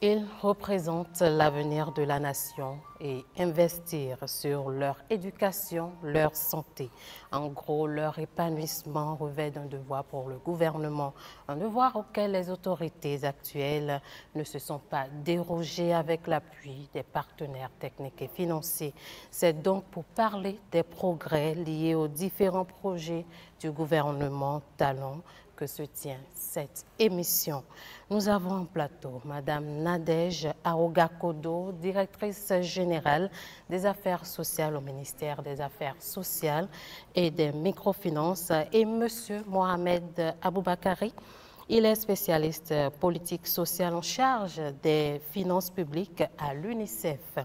Ils représentent l'avenir de la nation et investir sur leur éducation, leur santé. En gros, leur épanouissement revêt d'un devoir pour le gouvernement, un devoir auquel les autorités actuelles ne se sont pas dérogées avec l'appui des partenaires techniques et financiers. C'est donc pour parler des progrès liés aux différents projets du gouvernement Talon que se tient cette émission. Nous avons en plateau Madame Nadège Arogakodo, directrice générale des affaires sociales au ministère des Affaires sociales et des microfinances, et Monsieur Mohamed Aboubakari. Il est spécialiste politique sociale en charge des finances publiques à l'UNICEF.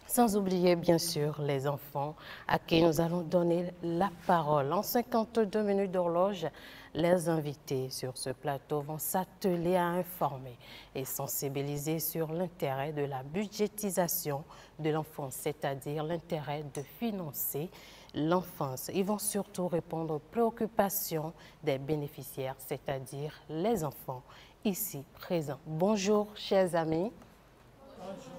Sans oublier bien sûr les enfants à qui nous allons donner la parole. En 52 minutes d'horloge, les invités sur ce plateau vont s'atteler à informer et sensibiliser sur l'intérêt de la budgétisation de l'enfance, c'est-à-dire l'intérêt de financer l'enfance. Ils vont surtout répondre aux préoccupations des bénéficiaires, c'est-à-dire les enfants ici présents. Bonjour chers amis. Bonjour.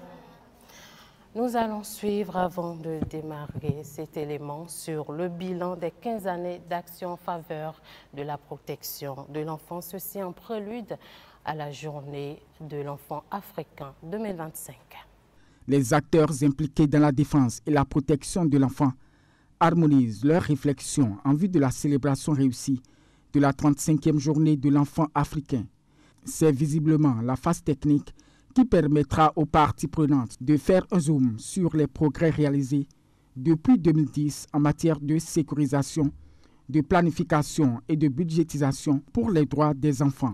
Nous allons suivre, avant de démarrer cet élément, sur le bilan des 15 années d'action en faveur de la protection de l'enfant. Ceci en prélude à la journée de l'enfant africain 2025. Les acteurs impliqués dans la défense et la protection de l'enfant harmonisent leurs réflexions en vue de la célébration réussie de la 35e journée de l'enfant africain. C'est visiblement la phase technique qui permettra aux parties prenantes de faire un zoom sur les progrès réalisés depuis 2010 en matière de sécurisation, de planification et de budgétisation pour les droits des enfants.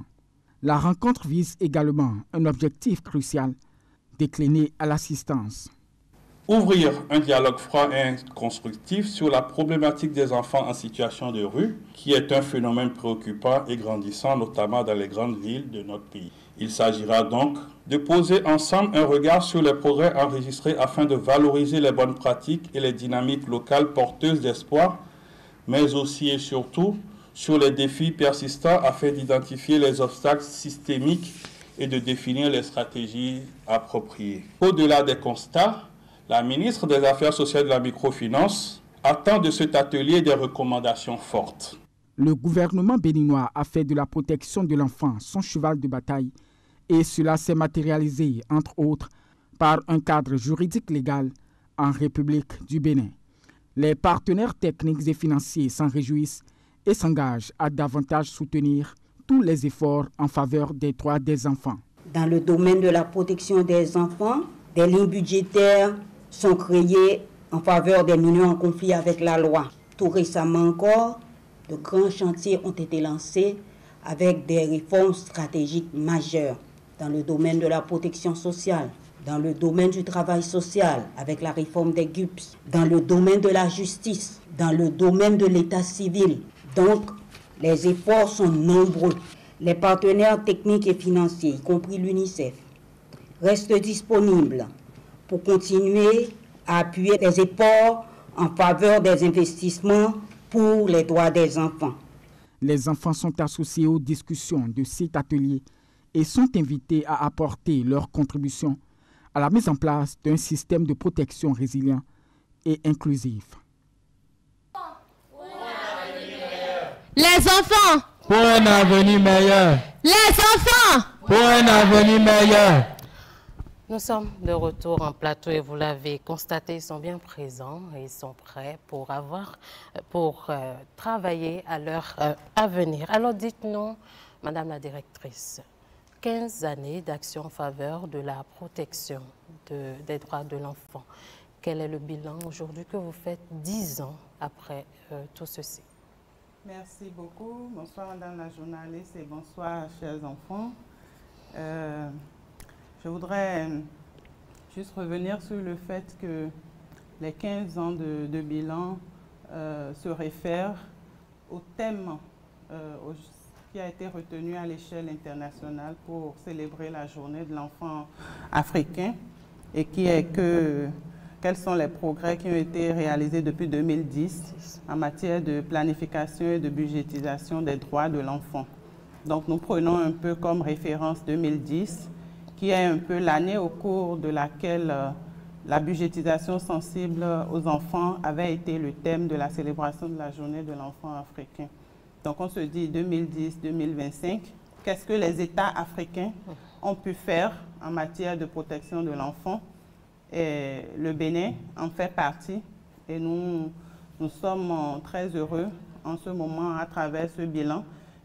La rencontre vise également un objectif crucial, décliné à l'assistance. Ouvrir un dialogue franc et constructif sur la problématique des enfants en situation de rue, qui est un phénomène préoccupant et grandissant, notamment dans les grandes villes de notre pays. Il s'agira donc de poser ensemble un regard sur les progrès enregistrés afin de valoriser les bonnes pratiques et les dynamiques locales porteuses d'espoir, mais aussi et surtout sur les défis persistants afin d'identifier les obstacles systémiques et de définir les stratégies appropriées. Au-delà des constats, la ministre des Affaires sociales et de la microfinance attend de cet atelier des recommandations fortes. Le gouvernement béninois a fait de la protection de l'enfant son cheval de bataille et cela s'est matérialisé, entre autres, par un cadre juridique légal en République du Bénin. Les partenaires techniques et financiers s'en réjouissent et s'engagent à davantage soutenir tous les efforts en faveur des droits des enfants. Dans le domaine de la protection des enfants, des lignes budgétaires sont créées en faveur des mineurs en conflit avec la loi. Tout récemment encore, de grands chantiers ont été lancés avec des réformes stratégiques majeures dans le domaine de la protection sociale, dans le domaine du travail social avec la réforme des GUPS, dans le domaine de la justice, dans le domaine de l'état civil. Donc, les efforts sont nombreux. Les partenaires techniques et financiers, y compris l'UNICEF, restent disponibles pour continuer à appuyer les efforts en faveur des investissements pour les droits des enfants. Les enfants sont associés aux discussions de cet atelier et sont invités à apporter leur contribution à la mise en place d'un système de protection résilient et inclusif. Les enfants, pour un avenir meilleur. Les enfants, pour un avenir meilleur. Nous sommes de retour en plateau et vous l'avez constaté, ils sont bien présents et ils sont prêts pour travailler à leur avenir. Alors dites-nous, Madame la directrice, 15 années d'action en faveur de la protection des droits de l'enfant. Quel est le bilan aujourd'hui que vous faites 10 ans après tout ceci? Merci beaucoup. Bonsoir Madame la journaliste et bonsoir chers enfants. Je voudrais juste revenir sur le fait que les 15 ans de bilan se réfèrent au thème qui a été retenu à l'échelle internationale pour célébrer la journée de l'enfant africain et qui est quels sont les progrès qui ont été réalisés depuis 2010 en matière de planification et de budgétisation des droits de l'enfant. Donc nous prenons un peu comme référence 2010 qui est un peu l'année au cours de laquelle la budgétisation sensible aux enfants avait été le thème de la célébration de la journée de l'enfant africain. Donc on se dit 2010-2025, qu'est-ce que les États africains ont pu faire en matière de protection de l'enfant? Et le Bénin en fait partie et nous sommes très heureux en ce moment à travers ce bilan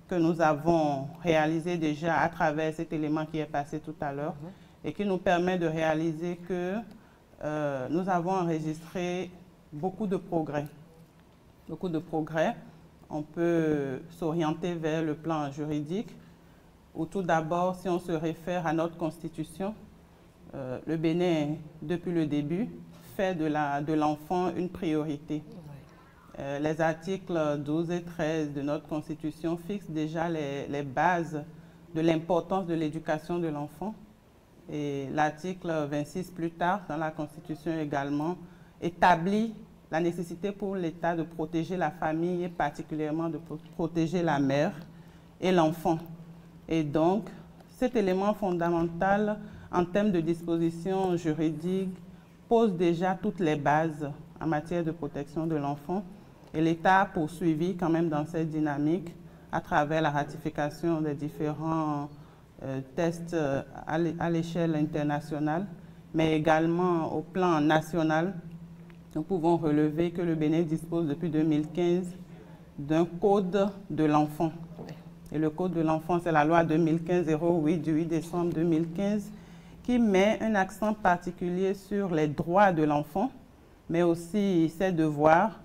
que nous avons réalisé déjà à travers cet élément qui est passé tout à l'heure et qui nous permet de réaliser que nous avons enregistré beaucoup de progrès. Beaucoup de progrès. On peut s'orienter vers le plan juridique où tout d'abord, si on se réfère à notre constitution, le Bénin, depuis le début, fait de l'enfant une priorité. Les articles 12 et 13 de notre Constitution fixent déjà les bases de l'importance de l'éducation de l'enfant. Et l'article 26 plus tard, dans la Constitution également, établit la nécessité pour l'État de protéger la famille et particulièrement de protéger la mère et l'enfant. Et donc, cet élément fondamental en termes de dispositions juridiques pose déjà toutes les bases en matière de protection de l'enfant. Et l'État a poursuivi quand même dans cette dynamique à travers la ratification des différents tests à l'échelle internationale, mais également au plan national. Nous pouvons relever que le Bénin dispose depuis 2015 d'un code de l'enfant. Et le code de l'enfant, c'est la loi 2015-08 du 8 décembre 2015 qui met un accent particulier sur les droits de l'enfant, mais aussi ses devoirs,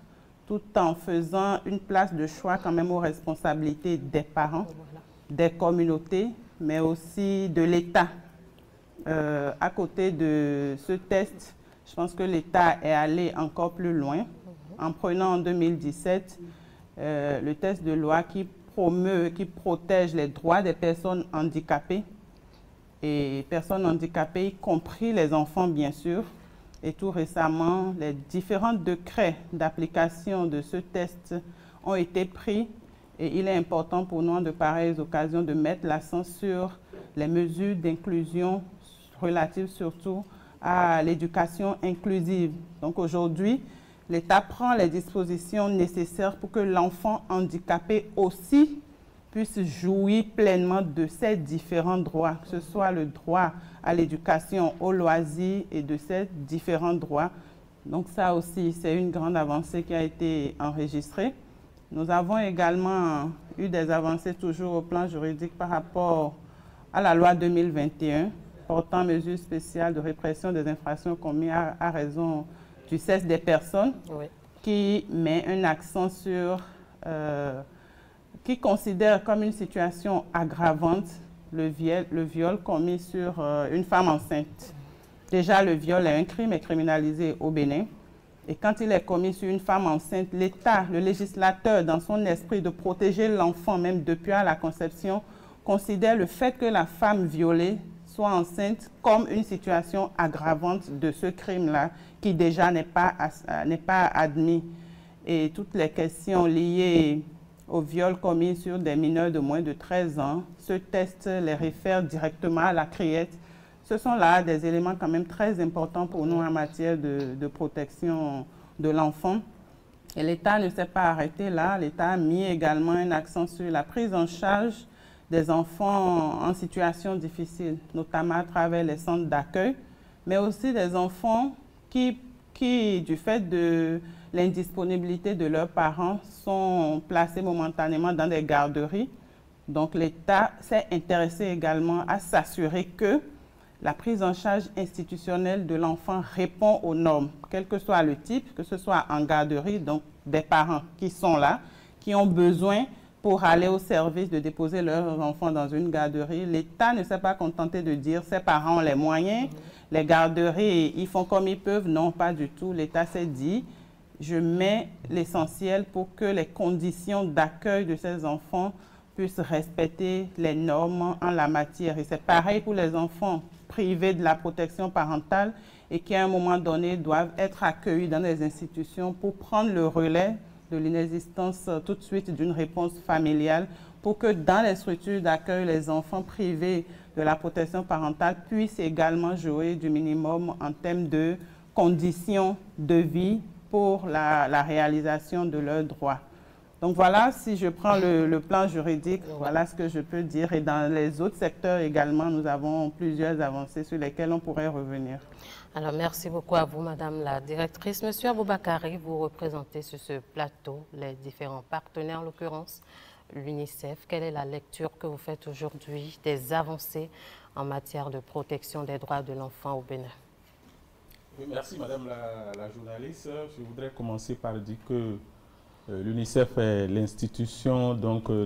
tout en faisant une place de choix quand même aux responsabilités des parents, des communautés, mais aussi de l'État. À côté de ce test, je pense que l'État est allé encore plus loin en prenant en 2017 le test de loi qui protège les droits des personnes handicapées, et personnes handicapées, y compris les enfants bien sûr. Et tout récemment, les différents décrets d'application de ce test ont été pris et il est important pour nous, de pareilles occasions, de mettre l'accent sur les mesures d'inclusion relatives surtout à l'éducation inclusive. Donc aujourd'hui, l'État prend les dispositions nécessaires pour que l'enfant handicapé aussi puisse jouir pleinement de ces différents droits, que ce soit le droit à l'éducation, au loisir et de ces différents droits. Donc ça aussi, c'est une grande avancée qui a été enregistrée. Nous avons également eu des avancées toujours au plan juridique par rapport à la loi 2021 portant mesures spéciales de répression des infractions commises à raison du sexe des personnes, qui met un accent sur, qui considère comme une situation aggravante le viol commis sur une femme enceinte. Déjà, le viol est un crime et criminalisé au Bénin. Et quand il est commis sur une femme enceinte, l'État, le législateur, dans son esprit de protéger l'enfant, même depuis à la conception, considère le fait que la femme violée soit enceinte comme une situation aggravante de ce crime-là, qui déjà n'est pas admis. Et toutes les questions liées au viol commis sur des mineurs de moins de 13 ans, ce test les réfère directement à la CRIET. Ce sont là des éléments quand même très importants pour nous en matière de protection de l'enfant. Et l'État ne s'est pas arrêté là. L'État a mis également un accent sur la prise en charge des enfants en situation difficile, notamment à travers les centres d'accueil, mais aussi des enfants qui, du fait de l'indisponibilité de leurs parents, sont placés momentanément dans des garderies. Donc l'État s'est intéressé également à s'assurer que la prise en charge institutionnelle de l'enfant répond aux normes, quel que soit le type, que ce soit en garderie, donc des parents qui sont là, qui ont besoin pour aller au service de déposer leurs enfants dans une garderie. L'État ne s'est pas contenté de dire « ces parents ont les moyens, les garderies, ils font comme ils peuvent ». Non, pas du tout. L'État s'est dit « je mets l'essentiel pour que les conditions d'accueil de ces enfants puissent respecter les normes en la matière ». Et c'est pareil pour les enfants privés de la protection parentale et qui, à un moment donné, doivent être accueillis dans des institutions pour prendre le relais de l'inexistence tout de suite d'une réponse familiale, pour que dans les structures d'accueil, les enfants privés de la protection parentale puissent également jouer du minimum en termes de conditions de vie pour la réalisation de leurs droits. Donc voilà, si je prends le plan juridique, voilà ce que je peux dire. Et dans les autres secteurs également, nous avons plusieurs avancées sur lesquelles on pourrait revenir. Alors, merci beaucoup à vous, Madame la Directrice. Monsieur Aboubakari, vous représentez sur ce plateau les différents partenaires, en l'occurrence l'UNICEF. Quelle est la lecture que vous faites aujourd'hui des avancées en matière de protection des droits de l'enfant au Bénin? Oui, merci, Madame la journaliste. Je voudrais commencer par dire que l'UNICEF est l'institution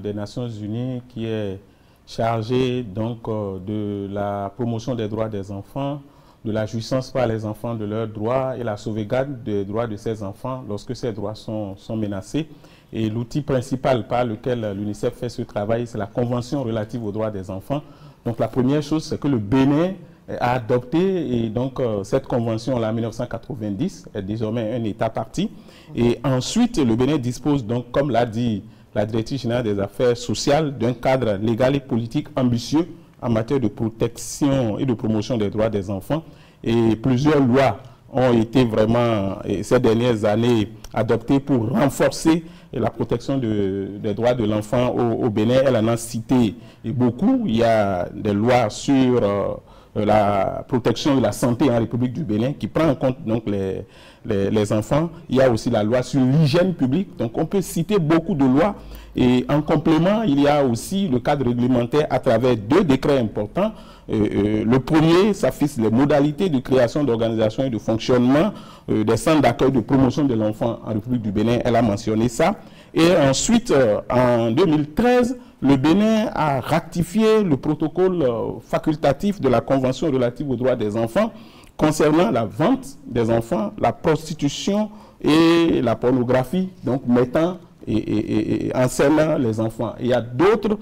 des Nations Unies qui est chargée de la promotion des droits des enfants, de la jouissance par les enfants de leurs droits et la sauvegarde des droits de ces enfants lorsque ces droits sont menacés. Et l'outil principal par lequel l'UNICEF fait ce travail, c'est la Convention relative aux droits des enfants. Donc la première chose, c'est que le Bénin a adopté, et donc cette convention en 1990 est désormais un État partie. Et ensuite, le Bénin dispose donc, comme l'a dit la Directrice générale des affaires sociales, d'un cadre légal et politique ambitieux en matière de protection et de promotion des droits des enfants. Et plusieurs lois ont été vraiment, ces dernières années, adoptées pour renforcer la protection des droits de l'enfant au Bénin. Elle en a cité beaucoup. Il y a des lois sur la protection de la santé en République du Bénin qui prend en compte donc les enfants. Il y a aussi la loi sur l'hygiène publique. Donc on peut citer beaucoup de lois. Et en complément, il y a aussi le cadre réglementaire à travers 2 décrets importants. Le premier, ça fixe les modalités de création, d'organisation et de fonctionnement des centres d'accueil de promotion de l'enfant en République du Bénin. Elle a mentionné ça. Et ensuite, en 2013, le Bénin a ratifié le protocole facultatif de la Convention relative aux droits des enfants concernant la vente des enfants, la prostitution et la pornographie, donc mettant et enseignant les enfants. Il y a d'autres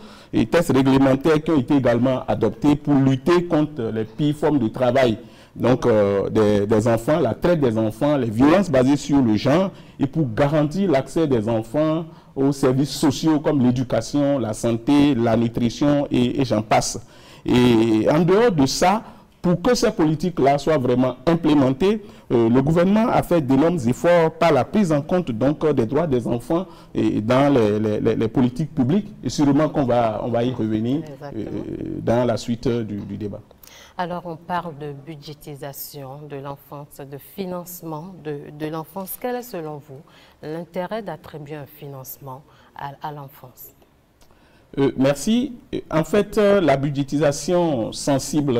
textes réglementaires qui ont été également adoptés pour lutter contre les pires formes de travail donc, des enfants, la traite des enfants, les violences basées sur le genre, et pour garantir l'accès des enfants aux services sociaux comme l'éducation, la santé, la nutrition et j'en passe. Et en dehors de ça, pour que ces politiques-là soient vraiment implémentées, le gouvernement a fait d'énormes efforts par la prise en compte donc, des droits des enfants dans les politiques publiques. Et sûrement qu'on va y revenir dans la suite du débat. Alors, on parle de budgétisation de l'enfance, de financement de l'enfance. Quel est, selon vous, l'intérêt d'attribuer un financement à l'enfance? Merci. En fait, la budgétisation sensible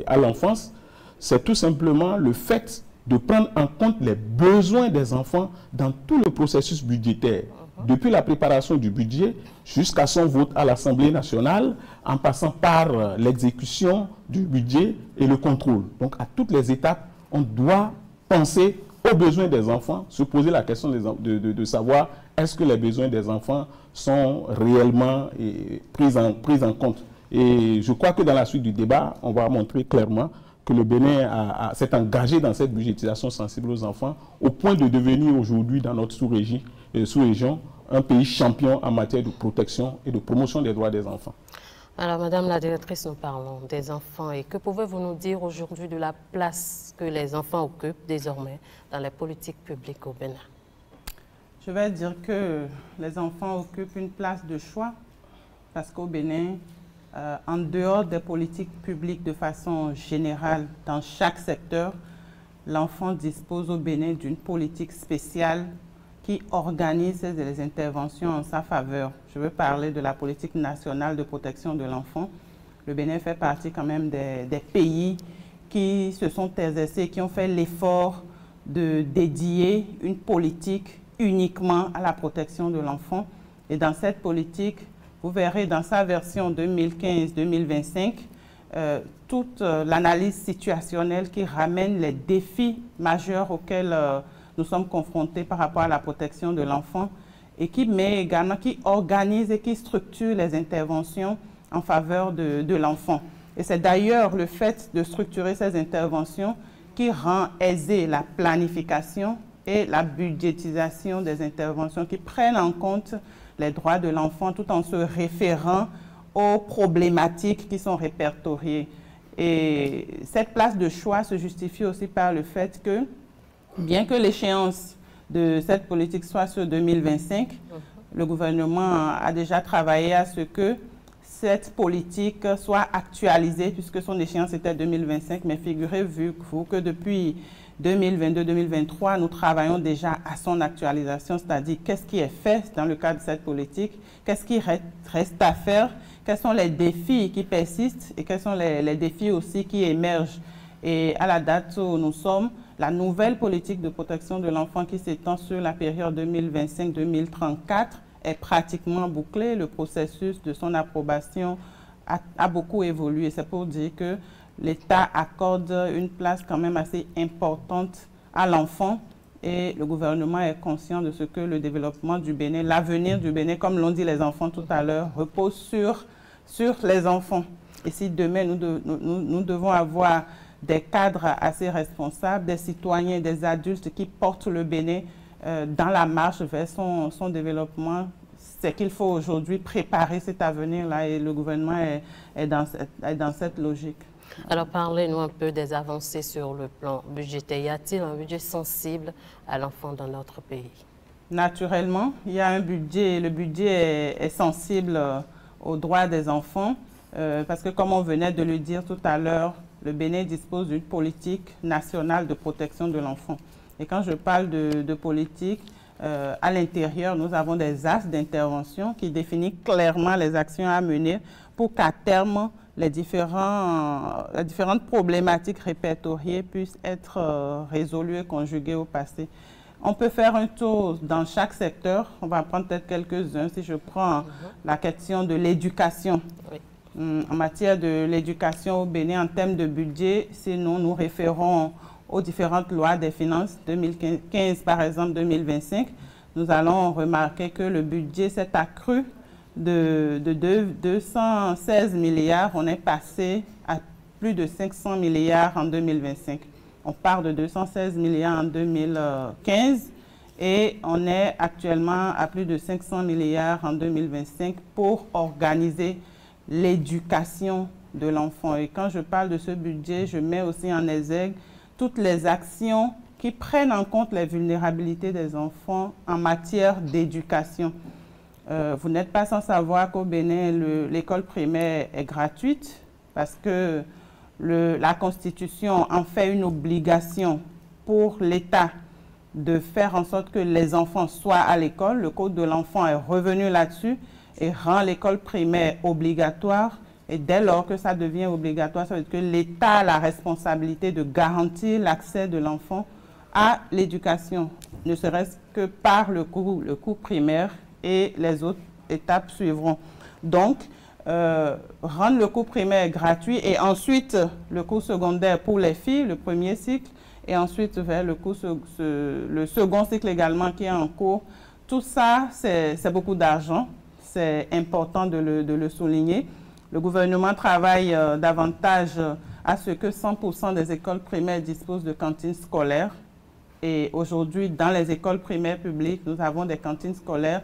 à l'enfance, c'est tout simplement le fait de prendre en compte les besoins des enfants dans tout le processus budgétaire, depuis la préparation du budget jusqu'à son vote à l'Assemblée nationale, en passant par l'exécution du budget et le contrôle. Donc, à toutes les étapes, on doit penser aux besoins des enfants, se poser la question de savoir est-ce que les besoins des enfants sont réellement pris en compte. Et je crois que dans la suite du débat, on va montrer clairement que le Bénin s'est engagé dans cette budgétisation sensible aux enfants au point de devenir aujourd'hui dans notre sous-région un pays champion en matière de protection et de promotion des droits des enfants. Alors, Madame la Directrice, nous parlons des enfants. Et que pouvez-vous nous dire aujourd'hui de la place que les enfants occupent désormais dans les politiques publiques au Bénin? Je vais dire que les enfants occupent une place de choix parce qu'au Bénin, en dehors des politiques publiques de façon générale, dans chaque secteur, l'enfant dispose au Bénin d'une politique spéciale qui organise les interventions en sa faveur. Je veux parler de la politique nationale de protection de l'enfant. Le Bénin fait partie quand même des pays qui se sont exercés, qui ont fait l'effort de dédier une politique uniquement à la protection de l'enfant. Et dans cette politique, vous verrez dans sa version 2015-2025, toute l'analyse situationnelle qui ramène les défis majeurs auxquels nous sommes confrontés par rapport à la protection de l'enfant et qui met également, qui organise et qui structure les interventions en faveur de l'enfant. Et c'est d'ailleurs le fait de structurer ces interventions qui rend aisée la planification et la budgétisation des interventions qui prennent en compte les droits de l'enfant tout en se référant aux problématiques qui sont répertoriées. Et cette place de choix se justifie aussi par le fait que, bien que l'échéance de cette politique soit sur 2025, le gouvernement a déjà travaillé à ce que cette politique soit actualisée, puisque son échéance était 2025, mais figurez-vous que depuis 2022-2023, nous travaillons déjà à son actualisation, c'est-à-dire qu'est-ce qui est fait dans le cadre de cette politique, qu'est-ce qui reste à faire, quels sont les défis qui persistent et quels sont les défis aussi qui émergent. Et à la date où nous sommes, la nouvelle politique de protection de l'enfant qui s'étend sur la période 2025-2034 est pratiquement bouclée. Le processus de son approbation a beaucoup évolué. C'est pour dire que l'État accorde une place quand même assez importante à l'enfant et le gouvernement est conscient de ce que le développement du Bénin, l'avenir du Bénin, comme l'ont dit les enfants tout à l'heure, repose sur les enfants. Et si demain nous devons avoir des cadres assez responsables, des citoyens, des adultes qui portent le Bénin dans la marche vers son développement, c'est qu'il faut aujourd'hui préparer cet avenir-là et le gouvernement est dans cette logique. Alors, parlez-nous un peu des avancées sur le plan budgétaire. Y a-t-il un budget sensible à l'enfant dans notre pays? Naturellement, il y a un budget. Le budget est sensible aux droits des enfants parce que, comme on venait de le dire tout à l'heure, le Bénin dispose d'une politique nationale de protection de l'enfant. Et quand je parle de politique, à l'intérieur, nous avons des axes d'intervention qui définissent clairement les actions à mener pour qu'à terme, les différentes problématiques répertoriées puissent être résolues et conjuguées au passé. On peut faire un tour dans chaque secteur. On va prendre peut-être quelques-uns. Si je prends la question de l'éducation. Oui. En matière de l'éducation au Bénin, en termes de budget, si nous référons aux différentes lois des finances 2015, par exemple 2025, nous allons remarquer que le budget s'est accru de 216 milliards. On est passé à plus de 500 milliards en 2025. On part de 216 milliards en 2015 et on est actuellement à plus de 500 milliards en 2025 pour organiser l'éducation de l'enfant. Et quand je parle de ce budget, je mets aussi en exergue toutes les actions qui prennent en compte les vulnérabilités des enfants en matière d'éducation. Vous n'êtes pas sans savoir qu'au Bénin, l'école primaire est gratuite parce que la Constitution en fait une obligation pour l'État de faire en sorte que les enfants soient à l'école. Le Code de l'enfant est revenu là-dessus et rend l'école primaire obligatoire. Et dès lors que ça devient obligatoire, ça veut dire que l'État a la responsabilité de garantir l'accès de l'enfant à l'éducation, ne serait-ce que par le cours primaire et les autres étapes suivront. Donc, rendre le cours primaire gratuit et ensuite le cours secondaire pour les filles, le premier cycle, et ensuite vers le second cycle également qui est en cours. Tout ça, c'est beaucoup d'argent. C'est important de le souligner. Le gouvernement travaille davantage à ce que 100% des écoles primaires disposent de cantines scolaires. Et aujourd'hui, dans les écoles primaires publiques, nous avons des cantines scolaires.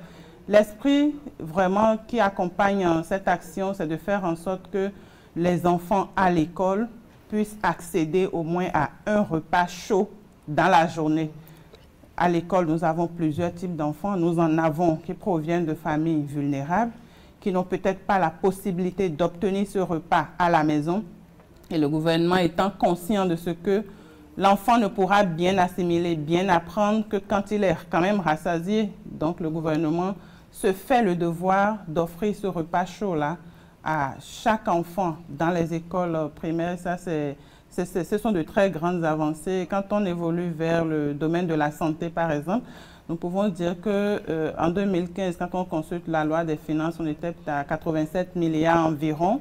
L'esprit vraiment qui accompagne cette action, c'est de faire en sorte que les enfants à l'école puissent accéder au moins à un repas chaud dans la journée. À l'école, nous avons plusieurs types d'enfants. Nous en avons qui proviennent de familles vulnérables, qui n'ont peut-être pas la possibilité d'obtenir ce repas à la maison. Et le gouvernement étant conscient de ce que l'enfant ne pourra bien assimiler, bien apprendre que quand il est quand même rassasié. Donc le gouvernement se fait le devoir d'offrir ce repas chaud-là à chaque enfant dans les écoles primaires. Ça, ce sont de très grandes avancées. Quand on évolue vers le domaine de la santé, par exemple, nous pouvons dire qu'en 2015, quand on consulte la loi des finances, on était à 87 milliards environ.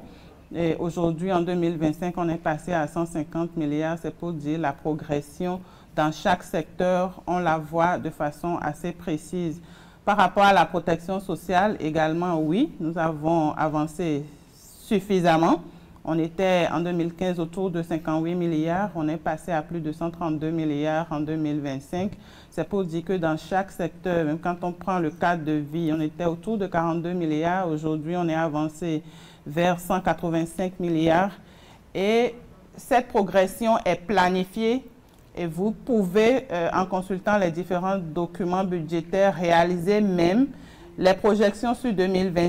Et aujourd'hui, en 2025, on est passé à 150 milliards. C'est pour dire la progression dans chaque secteur. On la voit de façon assez précise. Par rapport à la protection sociale également, oui, nous avons avancé suffisamment. On était en 2015 autour de 58 milliards. On est passé à plus de 132 milliards en 2025. C'est pour dire que dans chaque secteur, même quand on prend le cadre de vie, on était autour de 42 milliards. Aujourd'hui, on est avancé vers 185 milliards. Et cette progression est planifiée et vous pouvez, en consultant les différents documents budgétaires, réaliser même les projections sur 2020,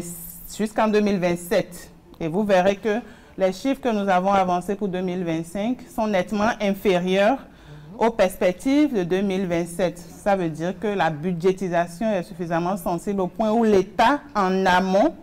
jusqu'en 2027. Et vous verrez que les chiffres que nous avons avancés pour 2025 sont nettement inférieurs aux perspectives de 2027. Ça veut dire que la budgétisation est suffisamment sensible au point où l'État, en amont,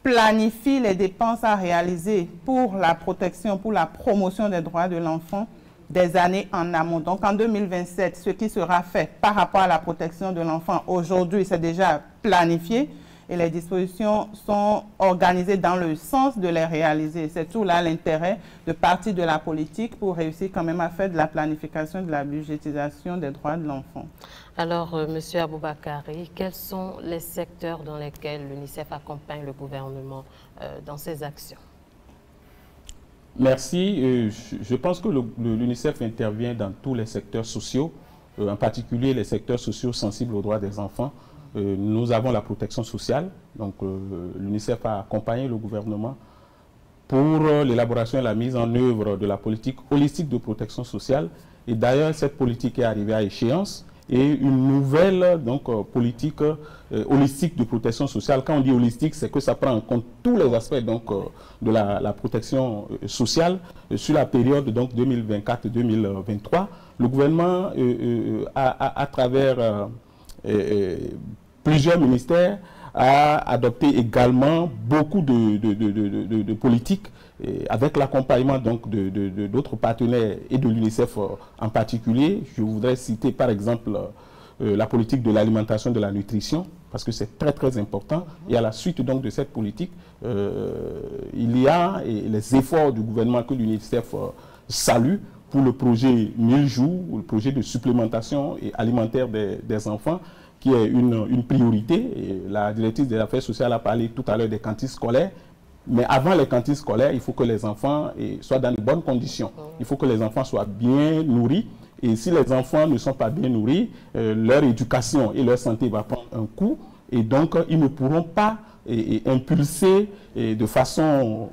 planifie les dépenses à réaliser pour la protection, pour la promotion des droits de l'enfant des années en amont. Donc en 2027, ce qui sera fait par rapport à la protection de l'enfant aujourd'hui, c'est déjà planifié et les dispositions sont organisées dans le sens de les réaliser. C'est tout là l'intérêt de partie de la politique pour réussir quand même à faire de la planification, de la budgétisation des droits de l'enfant. Alors, M. Aboubakari, quels sont les secteurs dans lesquels l'UNICEF accompagne le gouvernement dans ses actions? Merci. Je pense que l'UNICEF intervient dans tous les secteurs sociaux, en particulier les secteurs sociaux sensibles aux droits des enfants. Nous avons la protection sociale, donc l'UNICEF a accompagné le gouvernement pour l'élaboration et la mise en œuvre de la politique holistique de protection sociale. Et d'ailleurs, cette politique est arrivée à échéance et une nouvelle politique holistique de protection sociale. Quand on dit holistique, c'est que ça prend en compte tous les aspects de la protection sociale sur la période 2024-2023. Le gouvernement, à travers plusieurs ministères, a adopté également beaucoup de politiques avec l'accompagnement d'autres partenaires et de l'UNICEF en particulier. Je voudrais citer par exemple la politique de l'alimentation, de la nutrition, parce que c'est très très important. Et à la suite de cette politique, il y a les efforts du gouvernement que l'UNICEF salue pour le projet 1000 jours, le projet de supplémentation alimentaire des enfants, qui est une priorité. Et la directrice des affaires sociales a parlé tout à l'heure des cantines scolaires. Mais avant les cantines scolaires, il faut que les enfants soient dans de bonnes conditions. Il faut que les enfants soient bien nourris. Et si les enfants ne sont pas bien nourris, leur éducation et leur santé vont prendre un coup. Et donc, ils ne pourront pas impulser de façon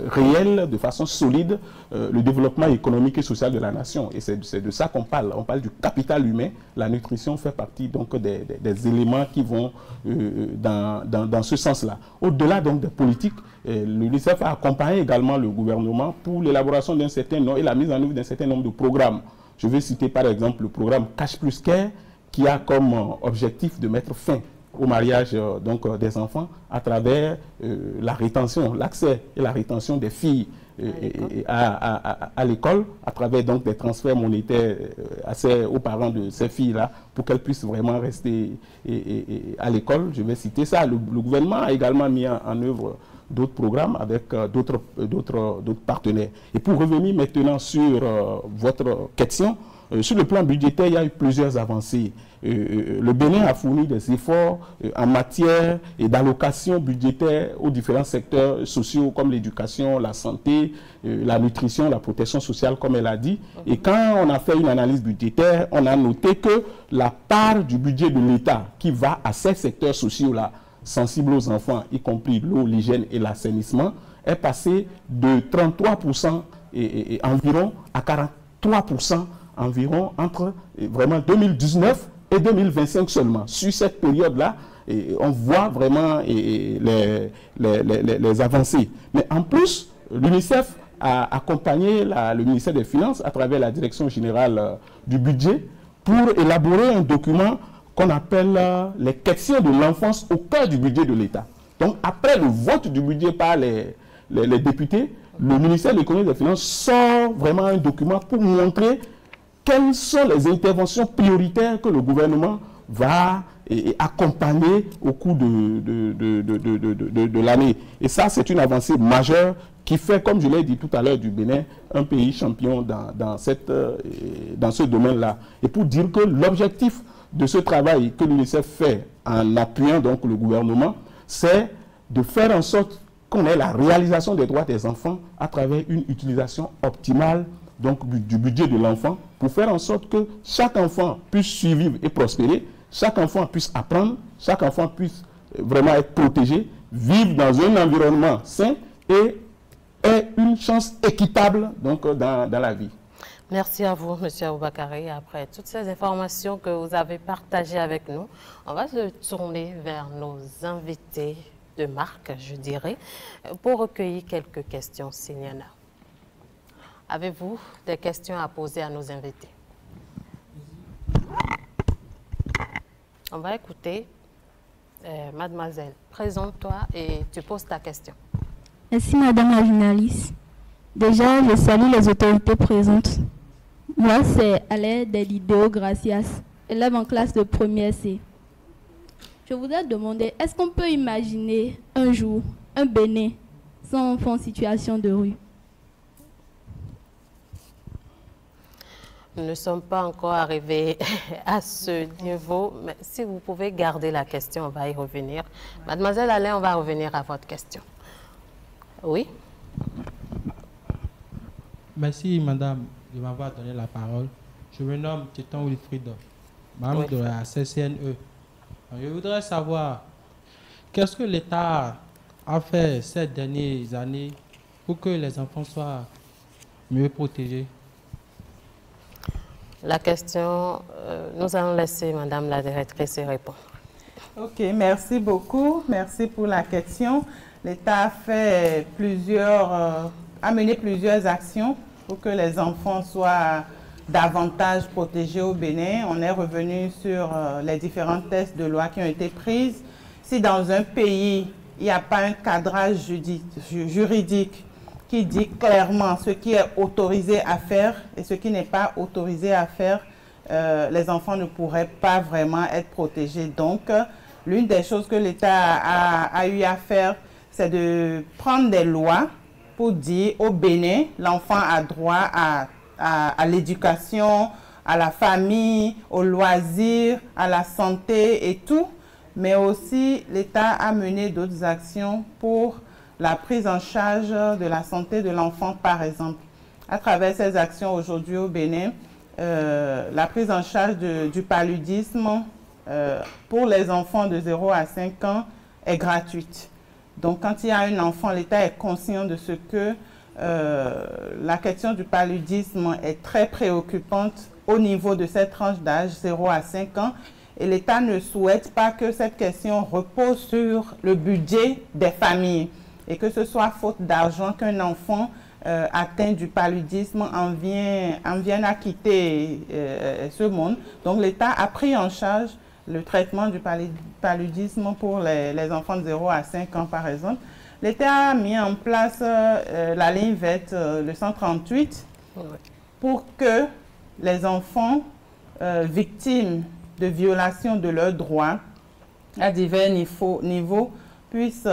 réelle, de façon solide, le développement économique et social de la nation. Et c'est de ça qu'on parle. On parle du capital humain. La nutrition fait partie des éléments qui vont dans ce sens-là. Au-delà des politiques, l'UNICEF a accompagné également le gouvernement pour l'élaboration d'un certain nombre et la mise en œuvre d'un certain nombre de programmes. Je vais citer par exemple le programme Cash Plus Care qui a comme objectif de mettre fin au mariage des enfants à travers la rétention, l'accès et la rétention des filles à l'école, à travers des transferts monétaires aux parents de ces filles-là pour qu'elles puissent vraiment rester à l'école. Je vais citer ça. Le gouvernement a également mis en œuvre d'autres programmes avec d'autres partenaires. Et pour revenir maintenant sur votre question, sur le plan budgétaire, il y a eu plusieurs avancées. Le Bénin a fourni des efforts en matière d'allocation budgétaire aux différents secteurs sociaux comme l'éducation, la santé, la nutrition, la protection sociale, comme elle a dit. Et quand on a fait une analyse budgétaire, on a noté que la part du budget de l'État qui va à ces secteurs sociaux-là, sensibles aux enfants, y compris l'eau, l'hygiène et l'assainissement, est passée de 33% environ à 43% environ entre vraiment 2019 et 2025 seulement. Sur cette période-là, on voit vraiment les avancées. Mais en plus, l'UNICEF a accompagné le ministère des Finances à travers la Direction générale du budget pour élaborer un document qu'on appelle les questions de l'enfance au cœur du budget de l'État. Donc, après le vote du budget par les députés, le ministère de l'Économie et des Finances sort vraiment un document pour montrer quelles sont les interventions prioritaires que le gouvernement va accompagner au cours de l'année. Et ça, c'est une avancée majeure qui fait, comme je l'ai dit tout à l'heure, du Bénin un pays champion dans ce domaine-là. Et pour dire que l'objectif de ce travail que l'UNICEF fait en appuyant donc le gouvernement, c'est de faire en sorte qu'on ait la réalisation des droits des enfants à travers une utilisation optimale du budget de l'enfant, pour faire en sorte que chaque enfant puisse survivre et prospérer, chaque enfant puisse apprendre, chaque enfant puisse vraiment être protégé, vivent dans un environnement sain et aient une chance équitable donc, dans la vie. Merci à vous, M. Aboubakari. Après toutes ces informations que vous avez partagées avec nous, on va se tourner vers nos invités de marque, je dirais, pour recueillir quelques questions. Signana, avez-vous des questions à poser à nos invités? On va écouter. Mademoiselle, présente-toi et tu poses ta question. Merci, Madame la journaliste. Déjà, je salue les autorités présentes. Moi, c'est Alain Delideo Gracias, élève en classe de première C. Je voudrais demander, est-ce qu'on peut imaginer un jour un Bénin sans enfants en situation de rue? Nous ne sommes pas encore arrivés à ce niveau, mais si vous pouvez garder la question, on va y revenir. Mademoiselle Alain, on va revenir à votre question. Oui? Merci, madame, de m'avoir donné la parole. Je me nomme Titon Wilfried, membre de la CCNE. Je voudrais savoir, qu'est-ce que l'État a fait ces dernières années pour que les enfants soient mieux protégés? La question, nous allons laisser Madame la directrice répondre. Ok, merci beaucoup. Merci pour la question. L'État a fait a mené plusieurs actions pour que les enfants soient davantage protégés au Bénin. On est revenu sur les différents textes de loi qui ont été prises. Si dans un pays, il n'y a pas un cadrage juridique qui dit clairement ce qui est autorisé à faire et ce qui n'est pas autorisé à faire, les enfants ne pourraient pas vraiment être protégés. Donc, l'une des choses que l'État a eu à faire, c'est de prendre des lois pour dire au Bénin, l'enfant a droit à l'éducation, à la famille, aux loisirs, à la santé et tout. Mais aussi, l'État a mené d'autres actions pour la prise en charge de la santé de l'enfant, par exemple. À travers ces actions aujourd'hui au Bénin, la prise en charge du paludisme pour les enfants de 0 à 5 ans est gratuite. Donc, quand il y a un enfant, l'État est conscient de ce que la question du paludisme est très préoccupante au niveau de cette tranche d'âge 0 à 5 ans. Et l'État ne souhaite pas que cette question repose sur le budget des familles et que ce soit faute d'argent qu'un enfant atteint du paludisme en vienne à quitter ce monde. Donc l'État a pris en charge le traitement du paludisme pour les enfants de 0 à 5 ans, par exemple. L'État a mis en place la ligne verte, le 138, pour que les enfants victimes de violations de leurs droits à divers niveaux puissent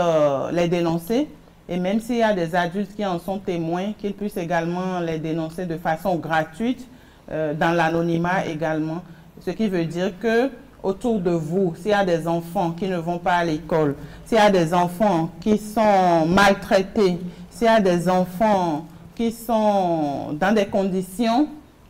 les dénoncer. Et même s'il y a des adultes qui en sont témoins, qu'ils puissent également les dénoncer de façon gratuite, dans l'anonymat également. Ce qui veut dire que autour de vous, s'il y a des enfants qui ne vont pas à l'école, s'il y a des enfants qui sont maltraités, s'il y a des enfants qui sont dans des conditions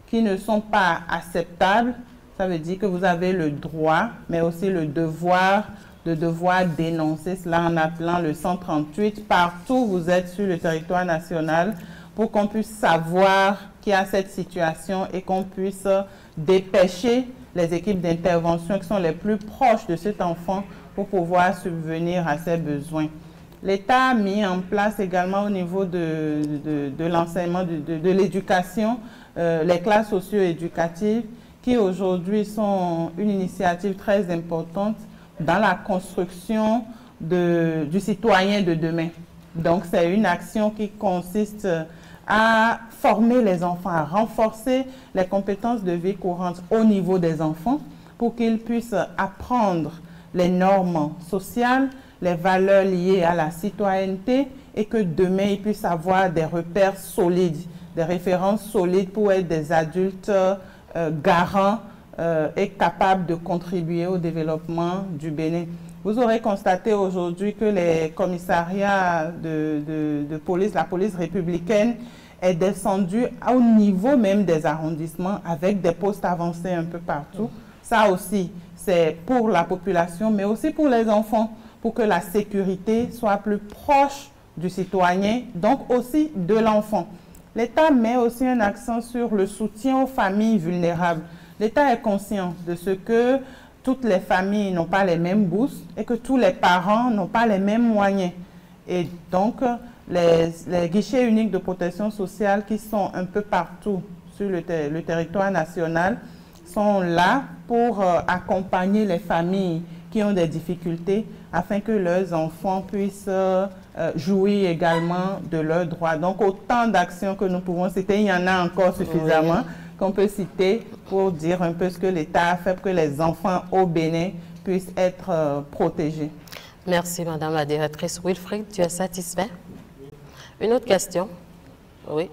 qui ne sont pas acceptables, ça veut dire que vous avez le droit, mais aussi le devoir de devoir dénoncer cela en appelant le 138 partout où vous êtes sur le territoire national pour qu'on puisse savoir qu'il y a cette situation et qu'on puisse dépêcher les équipes d'intervention qui sont les plus proches de cet enfant pour pouvoir subvenir à ses besoins. L'État a mis en place également au niveau de l'enseignement, de l'éducation, les classes socio-éducatives qui aujourd'hui sont une initiative très importante dans la construction du citoyen de demain. Donc c'est une action qui consiste à former les enfants, à renforcer les compétences de vie courante au niveau des enfants pour qu'ils puissent apprendre les normes sociales, les valeurs liées à la citoyenneté et que demain ils puissent avoir des repères solides, des références solides pour être des adultes garants et capables de contribuer au développement du Bénin. Vous aurez constaté aujourd'hui que les commissariats de police, la police républicaine, est descendue au niveau même des arrondissements avec des postes avancés un peu partout. Ça aussi, c'est pour la population, mais aussi pour les enfants, pour que la sécurité soit plus proche du citoyen, donc aussi de l'enfant. L'État met aussi un accent sur le soutien aux familles vulnérables. L'État est conscient de ce que toutes les familles n'ont pas les mêmes bourses et que tous les parents n'ont pas les mêmes moyens. Et donc, les guichets uniques de protection sociale qui sont un peu partout sur le territoire national sont là pour accompagner les familles qui ont des difficultés afin que leurs enfants puissent jouir également de leurs droits. Donc, autant d'actions que nous pouvons citer, il y en a encore suffisamment qu'on peut citer pour dire un peu ce que l'État a fait pour que les enfants au Bénin puissent être protégés. Merci, Madame la Directrice. Wilfried, tu es satisfait? Une autre question? Oui.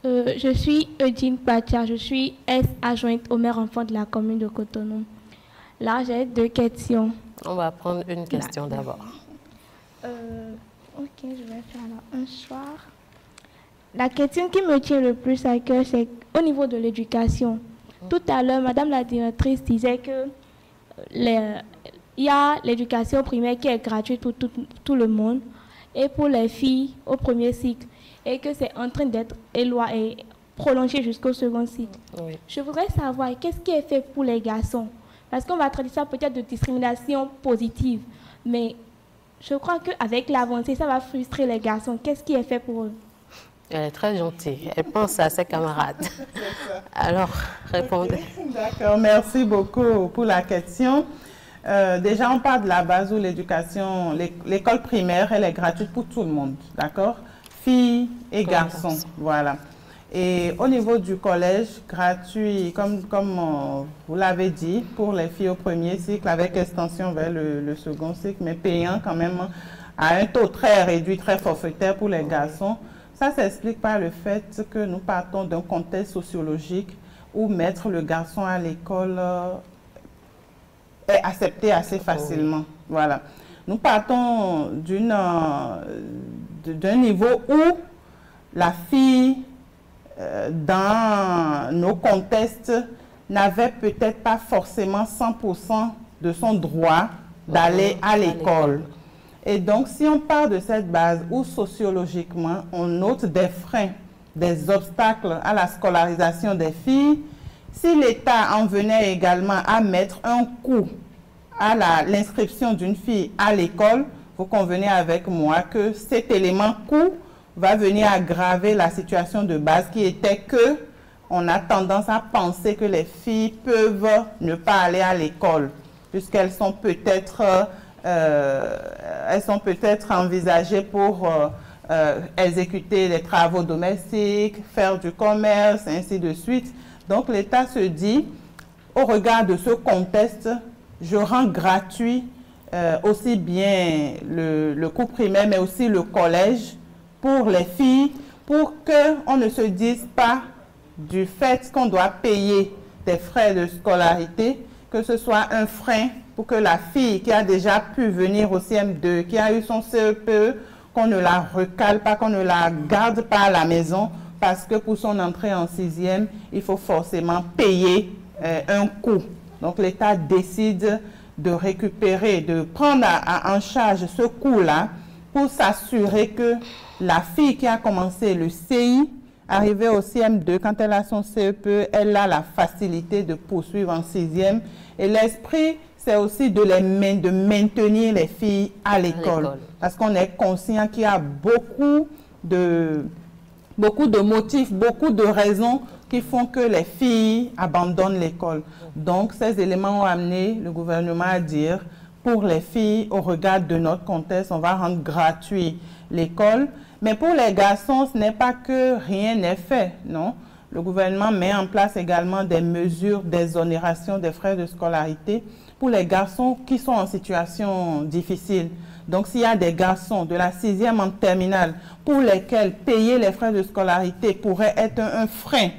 Je suis Eugene Patia, je suis adjointe au maire enfant de la commune de Cotonou. Là, j'ai 2 questions. On va prendre une question d'abord. Ok, je vais faire là un soir. La question qui me tient le plus à cœur, c'est au niveau de l'éducation. Tout à l'heure, Madame la Directrice disait que il y a l'éducation primaire qui est gratuite pour tout le monde et pour les filles au premier cycle, et que c'est en train d'être prolongé jusqu'au second cycle. Oui. Je voudrais savoir qu'est-ce qui est fait pour les garçons, parce qu'on va traiter ça peut-être de discrimination positive, mais je crois qu'avec l'avancée, ça va frustrer les garçons. Qu'est-ce qui est fait pour eux? Elle est très gentille, elle pense à ses camarades. Alors, répondez. D'accord, merci beaucoup pour la question. Déjà, on parle de la base où l'éducation, l'école primaire, elle est gratuite pour tout le monde, d'accord? Filles et garçons, voilà. Et au niveau du collège, gratuit, comme vous l'avez dit, pour les filles au premier cycle, avec extension vers le second cycle, mais payant quand même à un taux très réduit, très forfaitaire pour les garçons. Ça s'explique par le fait que nous partons d'un contexte sociologique où mettre le garçon à l'école est accepté assez facilement. Voilà. Nous partons d'un niveau où la fille, dans nos contextes, n'avait peut-être pas forcément 100% de son droit d'aller à l'école. Et donc, si on part de cette base où sociologiquement, on note des freins, des obstacles à la scolarisation des filles, si l'État en venait également à mettre un coût à l'inscription d'une fille à l'école, vous convenez avec moi que cet élément coût va venir aggraver la situation de base qui était que on a tendance à penser que les filles peuvent ne pas aller à l'école puisqu'elles sont peut-être envisagées pour exécuter des travaux domestiques, faire du commerce, ainsi de suite. Donc l'État se dit, au regard de ce contexte, je rends gratuit aussi bien le cours primaire, mais aussi le collège pour les filles, pour qu'on ne se dise pas du fait qu'on doit payer des frais de scolarité, que ce soit un frein pour que la fille qui a déjà pu venir au CM2, qui a eu son CEPE, qu'on ne la recale pas, qu'on ne la garde pas à la maison, parce que pour son entrée en 6e, il faut forcément payer un coût. Donc l'État décide de récupérer, de prendre en charge ce coût-là pour s'assurer que la fille qui a commencé le CI, arrivée au CM2, quand elle a son CEPE, elle a la facilité de poursuivre en 6e. Et l'esprit, c'est aussi de maintenir les filles à l'école. Parce qu'on est conscient qu'il y a beaucoup de motifs, beaucoup de raisons qui font que les filles abandonnent l'école. Donc, ces éléments ont amené le gouvernement à dire, pour les filles, au regard de notre contexte, on va rendre gratuit l'école. Mais pour les garçons, ce n'est pas que rien n'est fait, non. Le gouvernement met en place également des mesures d'exonération des frais de scolarité pour les garçons qui sont en situation difficile. Donc, s'il y a des garçons de la 6e en terminale pour lesquels payer les frais de scolarité pourrait être un frein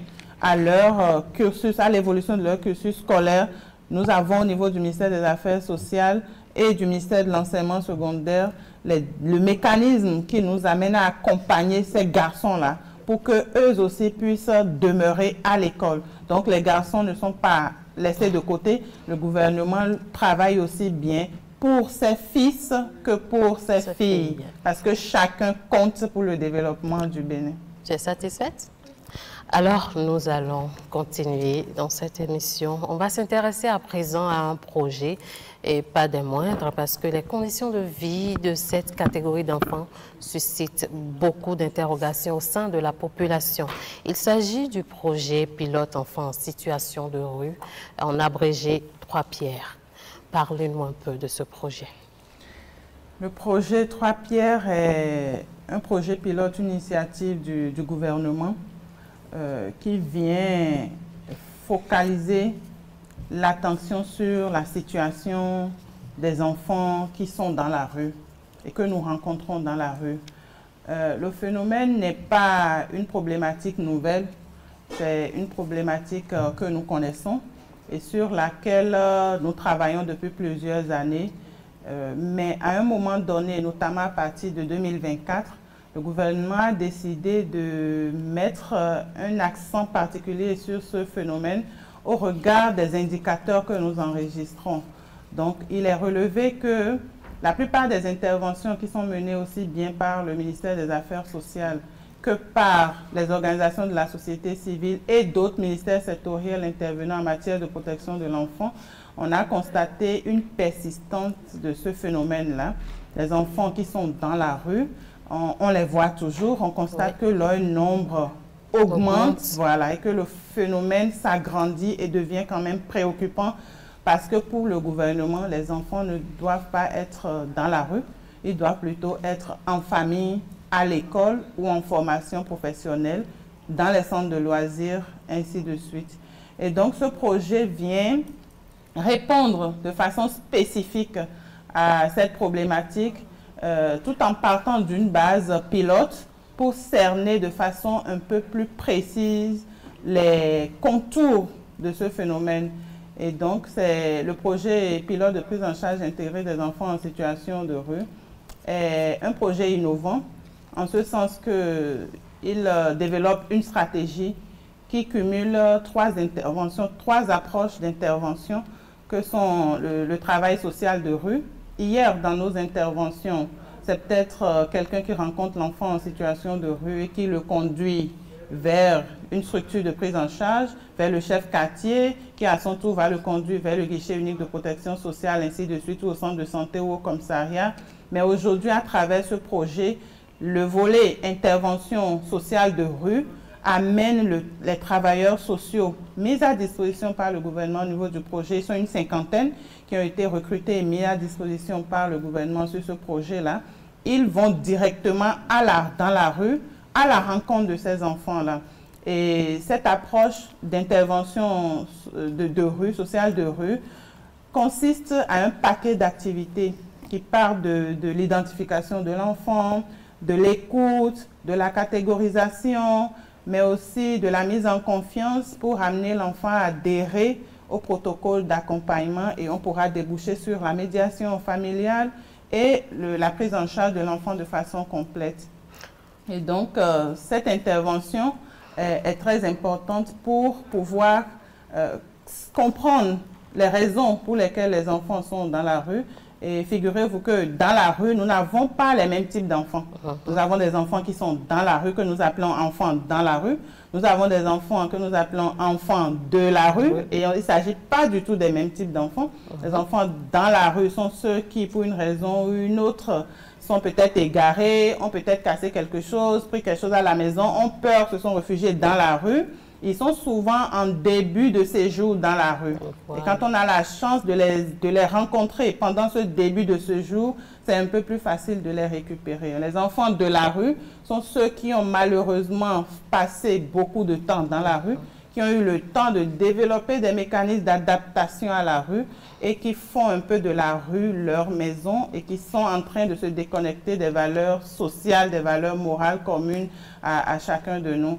à leur cursus, à l'évolution de leur cursus scolaire, nous avons au niveau du ministère des Affaires sociales et du ministère de l'enseignement secondaire le mécanisme qui nous amène à accompagner ces garçons-là pour qu'eux aussi puissent demeurer à l'école. Donc, les garçons ne sont pas laisser de côté, le gouvernement travaille aussi bien pour ses fils que pour ses filles, parce que chacun compte pour le développement du Bénin. Tu es satisfaite? Alors, nous allons continuer dans cette émission. On va s'intéresser à présent à un projet, et pas des moindres, parce que les conditions de vie de cette catégorie d'enfants suscitent beaucoup d'interrogations au sein de la population. Il s'agit du projet pilote enfants en situation de rue, en abrégé 3 Pierres. Parlez-nous un peu de ce projet. Le projet 3 Pierres est un projet pilote, une initiative du gouvernement qui vient focaliser l'attention sur la situation des enfants qui sont dans la rue et que nous rencontrons dans la rue. Le phénomène n'est pas une problématique nouvelle, c'est une problématique que nous connaissons et sur laquelle nous travaillons depuis plusieurs années. Mais à un moment donné, notamment à partir de 2024, le gouvernement a décidé de mettre un accent particulier sur ce phénomène au regard des indicateurs que nous enregistrons. Donc, il est relevé que la plupart des interventions qui sont menées aussi bien par le ministère des Affaires sociales que par les organisations de la société civile et d'autres ministères sectoriels intervenant en matière de protection de l'enfant, on a constaté une persistance de ce phénomène-là. Les enfants qui sont dans la rue, on les voit toujours, on constate que leur nombre augmente, voilà, et que le phénomène s'agrandit et devient quand même préoccupant parce que pour le gouvernement, les enfants ne doivent pas être dans la rue, ils doivent plutôt être en famille, à l'école ou en formation professionnelle, dans les centres de loisirs, ainsi de suite. Et donc ce projet vient répondre de façon spécifique à cette problématique tout en partant d'une base pilote pour cerner de façon un peu plus précise les contours de ce phénomène. Et donc, c'est le projet pilote de prise en charge intégrée des enfants en situation de rue est un projet innovant, en ce sens qu'il développe une stratégie qui cumule 3 interventions, 3 approches d'intervention que sont le travail social de rue. Hier, dans nos interventions, c'est peut-être quelqu'un qui rencontre l'enfant en situation de rue et qui le conduit vers une structure de prise en charge, vers le chef quartier, qui à son tour va le conduire vers le guichet unique de protection sociale, ainsi de suite, ou au centre de santé ou au commissariat. Mais aujourd'hui, à travers ce projet, le volet intervention sociale de rue amène les travailleurs sociaux mis à disposition par le gouvernement au niveau du projet. Ils sont une 50aine qui ont été recrutés et mis à disposition par le gouvernement sur ce projet-là. Ils vont directement dans la rue, à la rencontre de ces enfants-là. Et cette approche d'intervention de rue, sociale de rue, consiste à un paquet d'activités qui part de l'identification de l'enfant, de l'écoute, de la catégorisation, mais aussi de la mise en confiance pour amener l'enfant à adhérer au protocole d'accompagnement et on pourra déboucher sur la médiation familiale et la prise en charge de l'enfant de façon complète. Et donc, cette intervention est très importante pour pouvoir comprendre les raisons pour lesquelles les enfants sont dans la rue. Et figurez-vous que dans la rue, nous n'avons pas les mêmes types d'enfants. Nous avons des enfants qui sont dans la rue, que nous appelons enfants dans la rue. Nous avons des enfants que nous appelons enfants de la rue. Et il ne s'agit pas du tout des mêmes types d'enfants. Les enfants dans la rue sont ceux qui, pour une raison ou une autre, sont peut-être égarés, ont peut-être cassé quelque chose, pris quelque chose à la maison, ont peur, se sont réfugiés dans la rue. Ils sont souvent en début de séjour dans la rue. Et quand on a la chance de les rencontrer pendant ce début de séjour, c'est un peu plus facile de les récupérer. Les enfants de la rue sont ceux qui ont malheureusement passé beaucoup de temps dans la rue, qui ont eu le temps de développer des mécanismes d'adaptation à la rue et qui font un peu de la rue leur maison et qui sont en train de se déconnecter des valeurs sociales, des valeurs morales communes à chacun de nous.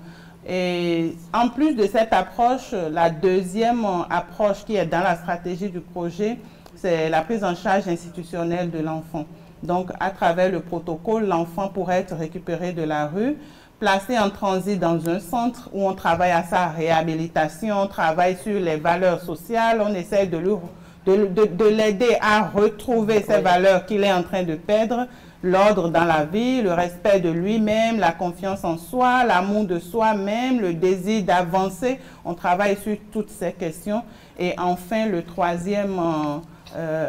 Et en plus de cette approche, la deuxième approche qui est dans la stratégie du projet, c'est la prise en charge institutionnelle de l'enfant. Donc, à travers le protocole, l'enfant pourrait être récupéré de la rue placé en transit dans un centre où on travaille à sa réhabilitation, on travaille sur les valeurs sociales, on essaie de l'aider à retrouver ces valeurs qu'il est en train de perdre, l'ordre dans la vie, le respect de lui-même, la confiance en soi, l'amour de soi-même, le désir d'avancer. On travaille sur toutes ces questions. Et enfin, le troisième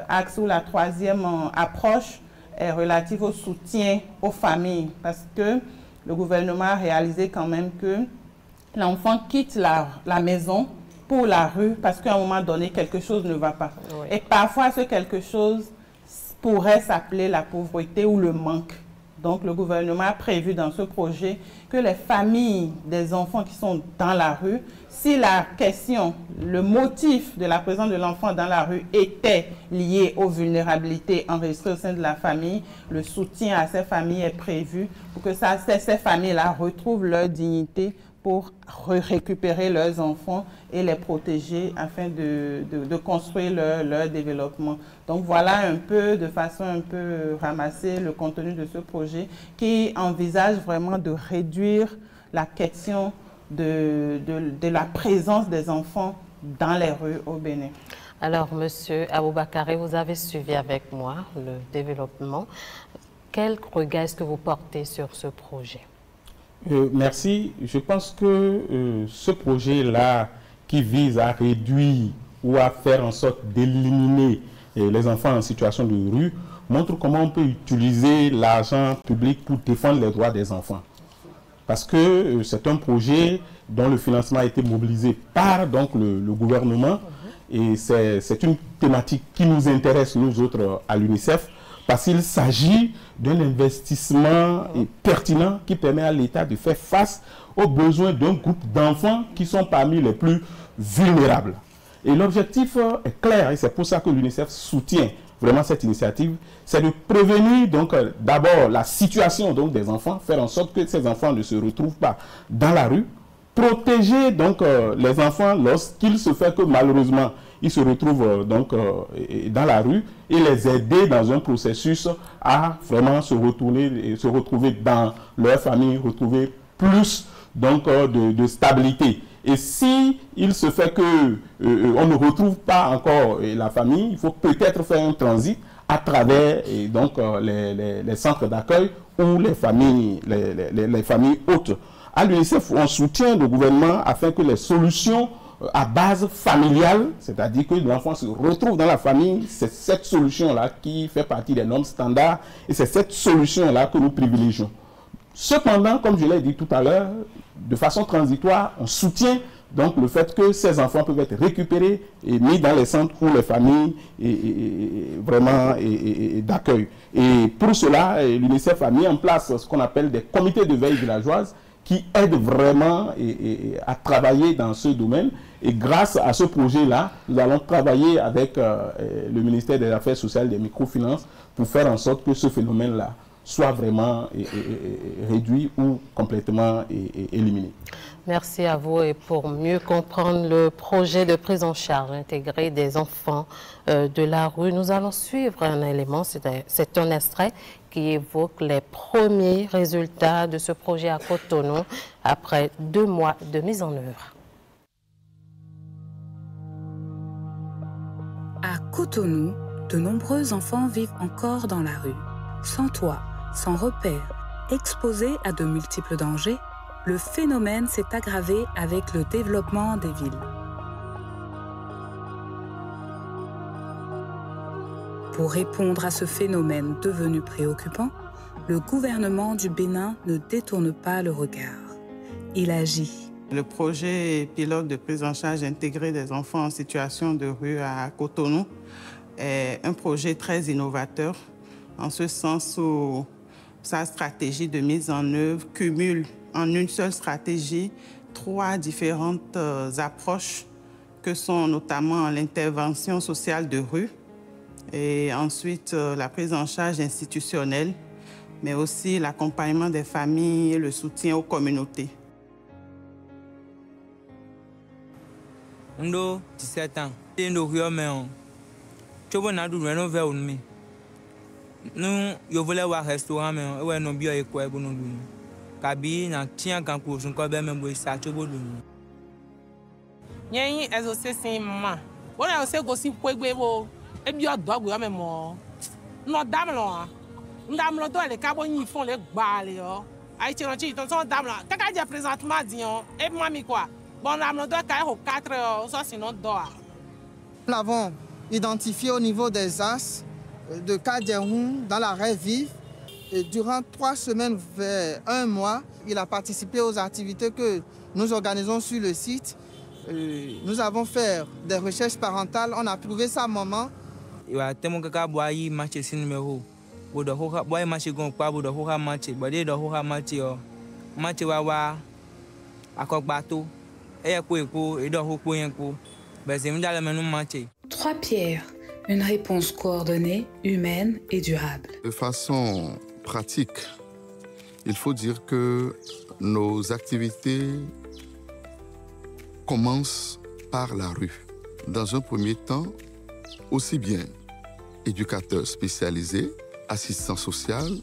axe ou la troisième approche est relative au soutien aux familles, parce que le gouvernement a réalisé quand même que l'enfant quitte la maison pour la rue parce qu'à un moment donné, quelque chose ne va pas. Oui. Et parfois, ce quelque chose pourrait s'appeler la pauvreté ou le manque. Donc, le gouvernement a prévu dans ce projet que les familles des enfants qui sont dans la rue, si la question, le motif de la présence de l'enfant dans la rue était lié aux vulnérabilités enregistrées au sein de la famille, le soutien à ces familles est prévu pour que ces familles-là retrouvent leur dignité pour récupérer leurs enfants et les protéger afin de construire leur développement. Donc voilà un peu, de façon un peu ramassée, le contenu de ce projet qui envisage vraiment de réduire la question de la présence des enfants dans les rues au Bénin. Alors, Monsieur Aboubakari, vous avez suivi avec moi le développement. Quel regard est-ce que vous portez sur ce projet? Merci. Je pense que ce projet-là qui vise à réduire ou à faire en sorte d'éliminer les enfants en situation de rue montre comment on peut utiliser l'argent public pour défendre les droits des enfants. Parce que c'est un projet dont le financement a été mobilisé par donc, le gouvernement et c'est une thématique qui nous intéresse, nous autres, à l'UNICEF, parce qu'il s'agit d'un investissement pertinent qui permet à l'État de faire face aux besoins d'un groupe d'enfants qui sont parmi les plus vulnérables. Et l'objectif est clair, et c'est pour ça que l'UNICEF soutient vraiment cette initiative, c'est de prévenir donc d'abord la situation donc, des enfants, faire en sorte que ces enfants ne se retrouvent pas dans la rue, protéger donc les enfants lorsqu'il se fait que malheureusement ils se retrouvent donc dans la rue et les aider dans un processus à vraiment se retourner et se retrouver dans leur famille, retrouver plus donc de stabilité. Et si il se fait que on ne retrouve pas encore la famille, il faut peut-être faire un transit à travers donc les centres d'accueil ou les familles hôtes. À l'UNICEF, on soutient le gouvernement afin que les solutions à base familiale, c'est-à-dire que l'enfant se retrouve dans la famille, c'est cette solution-là qui fait partie des normes standards et c'est cette solution-là que nous privilégions. Cependant, comme je l'ai dit tout à l'heure, de façon transitoire, on soutient donc le fait que ces enfants peuvent être récupérés et mis dans les centres pour les familles vraiment d'accueil. Et pour cela, l'UNICEF a mis en place ce qu'on appelle des comités de veille villageoise qui aident vraiment à travailler dans ce domaine. Et grâce à ce projet-là, nous allons travailler avec le ministère des Affaires sociales et des microfinances pour faire en sorte que ce phénomène-là soit vraiment réduit ou complètement éliminé. Merci à vous. Et pour mieux comprendre le projet de prise en charge intégrée des enfants de la rue, nous allons suivre un élément, c'est un extrait qui évoque les premiers résultats de ce projet à Cotonou après 2 mois de mise en œuvre. À Cotonou, de nombreux enfants vivent encore dans la rue, sans toit, sans repères, exposés à de multiples dangers. Le phénomène s'est aggravé avec le développement des villes. Pour répondre à ce phénomène devenu préoccupant, le gouvernement du Bénin ne détourne pas le regard. Il agit. Le projet pilote de prise en charge intégrée des enfants en situation de rue à Cotonou est un projet très innovateur, en ce sens où sa stratégie de mise en œuvre cumule en une seule stratégie 3 différentes approches que sont notamment l'intervention sociale de rue et ensuite la prise en charge institutionnelle, mais aussi l'accompagnement des familles et le soutien aux communautés. Ndo 17 ans. Nous je voulais voir un restaurant, mais nous bio et quoi nous. kabi na tia kan ko sun ko be me bo sa to bodu yen ezo se sin ma wona se go si pegbe bo e bi odogbo me mo no damlo ndamlo to le kabo yin fon le gba le yo ai ti ran ti ton son damlo kaka je présentement dion e moi mi quoi bon ndamlo to ka ho 4 so sinon do. Nous l'avons identifié au niveau des As de Kaderun dans la raie vive. Et durant 3 semaines vers 1 mois, il a participé aux activités que nous organisons sur le site. Nous avons fait des recherches parentales. On a trouvé sa maman. Il a tellement que boyi match sin numéro. Bodo hoha boy match gon pa bodo hoha match. Bode do hoha match yo. Match wa akok bateau. E ko e do ho ko yen ko. 3 pierres, une réponse coordonnée, humaine et durable. De façon pratique, il faut dire que nos activités commencent par la rue. Dans un premier temps, aussi bien éducateurs spécialisés, assistants sociaux,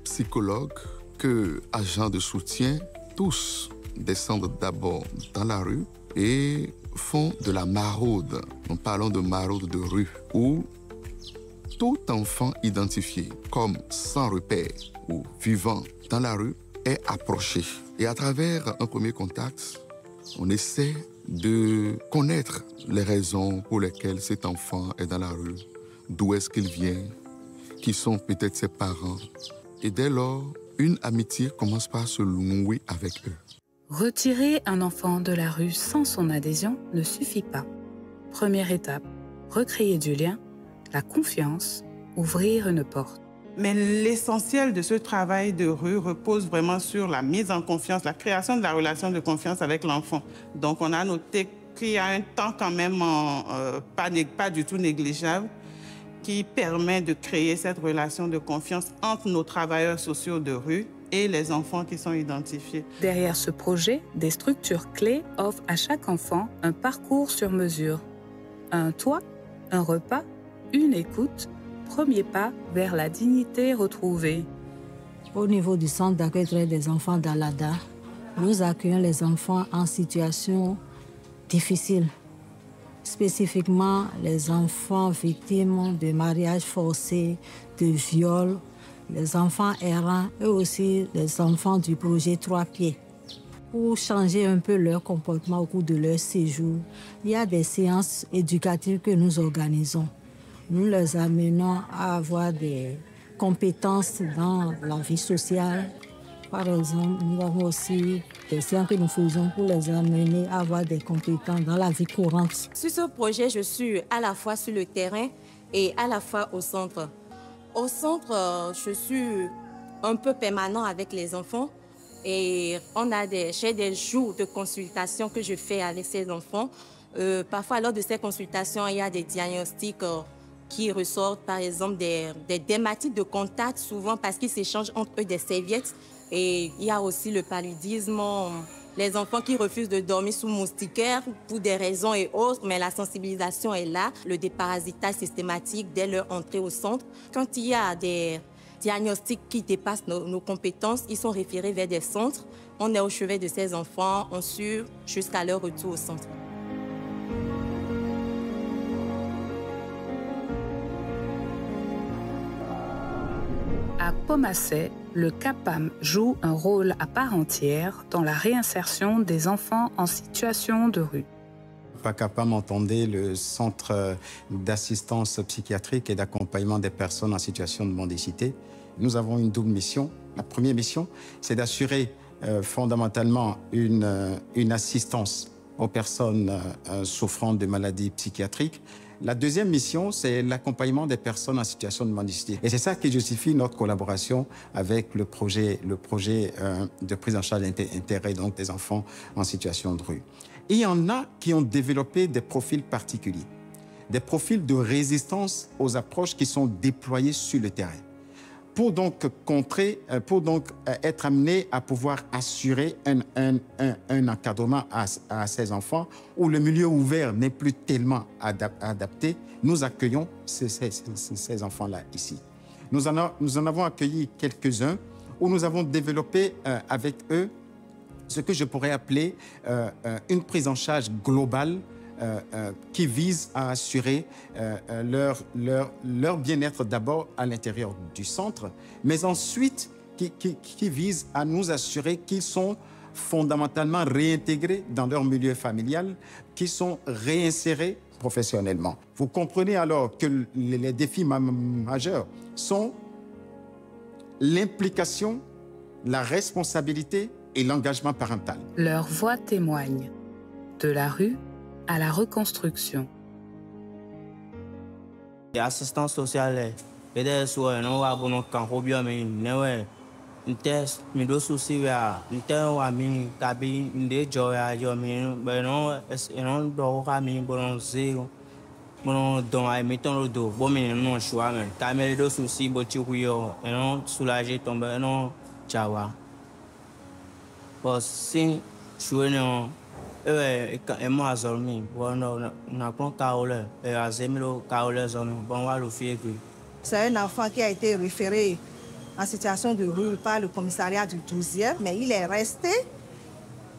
psychologues que agents de soutien, tous descendent d'abord dans la rue et font de la maraude. Nous parlons de maraude de rue, où tout enfant identifié comme sans repère ou vivant dans la rue est approché. Et à travers un premier contact, on essaie de connaître les raisons pour lesquelles cet enfant est dans la rue, d'où est-ce qu'il vient, qui sont peut-être ses parents. Et dès lors, une amitié commence par se nouer avec eux. Retirer un enfant de la rue sans son adhésion ne suffit pas. Première étape, recréer du lien, la confiance, ouvrir une porte. Mais l'essentiel de ce travail de rue repose vraiment sur la mise en confiance, la création de la relation de confiance avec l'enfant. Donc on a noté qu'il y a un temps quand même pas du tout négligeable qui permet de créer cette relation de confiance entre nos travailleurs sociaux de rue et les enfants qui sont identifiés. Derrière ce projet, des structures clés offrent à chaque enfant un parcours sur mesure. Un toit, un repas, une écoute, premier pas vers la dignité retrouvée. Au niveau du centre d'accueil des enfants d'Alada, nous accueillons les enfants en situation difficile, spécifiquement les enfants victimes de mariages forcés, de viols, les enfants errants et aussi les enfants du projet 3 pieds. Pour changer un peu leur comportement au cours de leur séjour, il y a des séances éducatives que nous organisons. Nous les amenons à avoir des compétences dans la vie sociale. Par exemple, nous avons aussi des séances que nous faisons pour les amener à avoir des compétences dans la vie courante. Sur ce projet, je suis à la fois sur le terrain et à la fois au centre. Au centre, je suis un peu permanent avec les enfants et j'ai des jours de consultation que je fais avec ces enfants. Parfois, lors de ces consultations, il y a des diagnostics qui ressortent, par exemple, des dermatites de contact, souvent parce qu'ils s'échangent entre eux des serviettes. Et il y a aussi le paludisme, les enfants qui refusent de dormir sous moustiquaire pour des raisons et autres, mais la sensibilisation est là. Le déparasitage systématique dès leur entrée au centre. Quand il y a des diagnostics qui dépassent nos compétences, ils sont référés vers des centres. On est au chevet de ces enfants, on suit jusqu'à leur retour au centre. À Pomassé, le CAPAM joue un rôle à part entière dans la réinsertion des enfants en situation de rue. PACAPAM entendait le centre d'assistance psychiatrique et d'accompagnement des personnes en situation de mendicité. Nous avons une double mission. La première mission, c'est d'assurer fondamentalement une assistance aux personnes souffrant de maladies psychiatriques. La deuxième mission, c'est l'accompagnement des personnes en situation de mendicité. Et c'est ça qui justifie notre collaboration avec le projet de prise en charge intégrée donc des enfants en situation de rue. Et il y en a qui ont développé des profils particuliers, des profils de résistance aux approches qui sont déployées sur le terrain. Pour donc être amené à pouvoir assurer un encadrement à ces enfants où le milieu ouvert n'est plus tellement adapté, nous accueillons ces enfants-là ici. Nous en avons accueilli quelques-uns où nous avons développé avec eux ce que je pourrais appeler une prise en charge globale qui vise à assurer leur bien-être d'abord à l'intérieur du centre, mais ensuite qui vise à nous assurer qu'ils sont fondamentalement réintégrés dans leur milieu familial, qu'ils sont réinsérés professionnellement. Vous comprenez alors que les défis majeurs sont l'implication, la responsabilité et l'engagement parental. Leur voix témoigne de la rue à la reconstruction. L'assistance sociale est soit non à bon camp bien mais ne test mi do souci à wa mi kabi de joya yo mi non do ka mi bon zero bon don ai mettons le dos bon mais non choix mais camé do souci bo ti kuyo non soulager tomber non chawa bon si jouer non et moi zormi bon na prend kaole et azemilo kaole zormi bon wa le fier. C'est un enfant qui a été référé en situation de rue par le commissariat du 12e, mais il est resté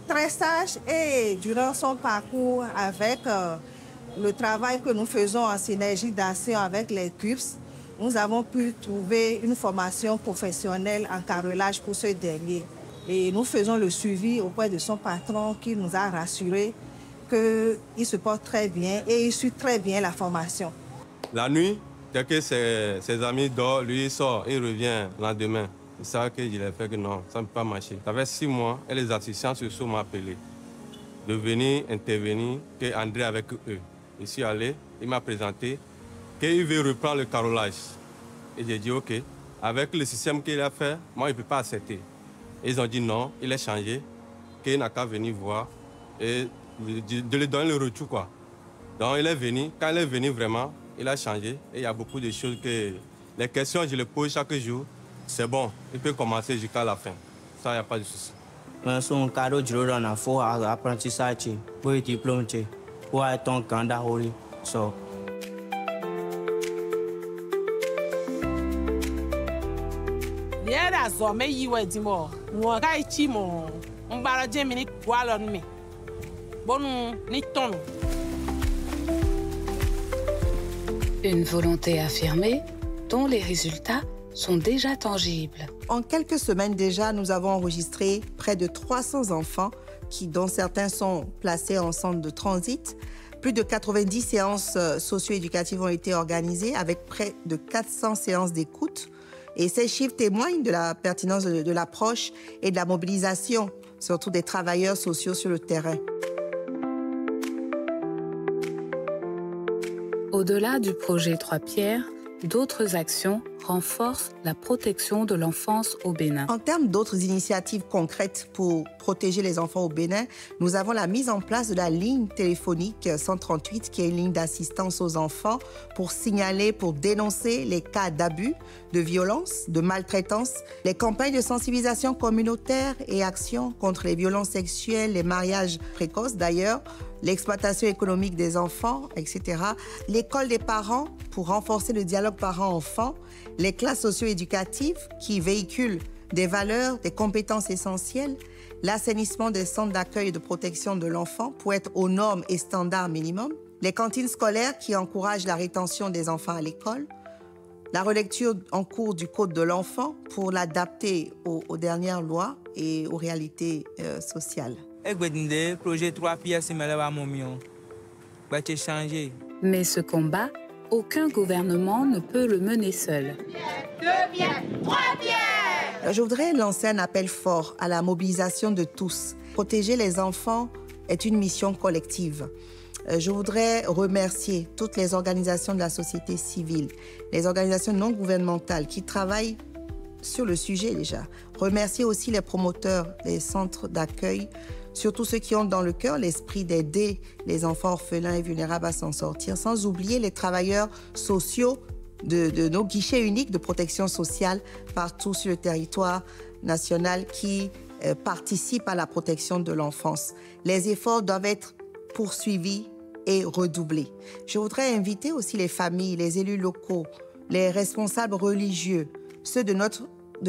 très sage et durant son parcours avec le travail que nous faisons en synergie d'action avec les CUPS, nous avons pu trouver une formation professionnelle en carrelage pour ce dernier. Et nous faisons le suivi auprès de son patron qui nous a rassuré qu'il se porte très bien et il suit très bien la formation. La nuit, dès que ses amis dorment, lui il sort, il revient le lendemain. C'est ça que je l'ai fait que non, ça ne peut pas marcher. Ça fait 6 mois et les assistants sociaux m'ont appelé de venir intervenir, que André avec eux. Je suis allé, il m'a présenté qu'il veut reprendre le carrelage. Et j'ai dit ok, avec le système qu'il a fait, moi je ne peux pas accepter. Ils ont dit non, il est changé, qu'il n'a qu'à venir voir et de lui donner le retour quoi. Donc il est venu, quand il est venu vraiment, il a changé et il y a beaucoup de choses que les questions je les pose chaque jour, c'est bon, il peut commencer jusqu'à la fin. Ça, il n'y a pas de souci. Son cadeau de l'eau dans faut apprentissage pour être diplômé, pour être un candidat. So. Yera zome yiwe dimo, wo kai chi mo, mbara jemini kwalon mi. Bonu ni tono. Une volonté affirmée dont les résultats sont déjà tangibles. En quelques semaines déjà, nous avons enregistré près de 300 enfants dont certains sont placés en centre de transit. Plus de 90 séances socio-éducatives ont été organisées avec près de 400 séances d'écoute. Et ces chiffres témoignent de la pertinence de l'approche et de la mobilisation, surtout des travailleurs sociaux sur le terrain. Au-delà du projet Trois Pierres, d'autres actions renforcent la protection de l'enfance au Bénin. En termes d'autres initiatives concrètes pour protéger les enfants au Bénin, nous avons la mise en place de la ligne téléphonique 138, qui est une ligne d'assistance aux enfants pour signaler, pour dénoncer les cas d'abus, de violence, de maltraitance, les campagnes de sensibilisation communautaire et actions contre les violences sexuelles, les mariages précoces d'ailleurs, l'exploitation économique des enfants, etc. L'école des parents pour renforcer le dialogue parents-enfants, les classes socio-éducatives qui véhiculent des valeurs, des compétences essentielles, l'assainissement des centres d'accueil et de protection de l'enfant pour être aux normes et standards minimums, les cantines scolaires qui encouragent la rétention des enfants à l'école, la relecture en cours du Code de l'enfant pour l'adapter aux dernières lois et aux réalités sociales. Mais ce combat, aucun gouvernement ne peut le mener seul. Je voudrais lancer un appel fort à la mobilisation de tous. Protéger les enfants est une mission collective. Je voudrais remercier toutes les organisations de la société civile, les organisations non gouvernementales qui travaillent sur le sujet déjà. Remercier aussi les promoteurs des centres d'accueil, surtout ceux qui ont dans le cœur l'esprit d'aider les enfants orphelins et vulnérables à s'en sortir, sans oublier les travailleurs sociaux de nos guichets uniques de protection sociale partout sur le territoire national qui participent à la protection de l'enfance. Les efforts doivent être poursuivis et redoublés. Je voudrais inviter aussi les familles, les élus locaux, les responsables religieux, ceux de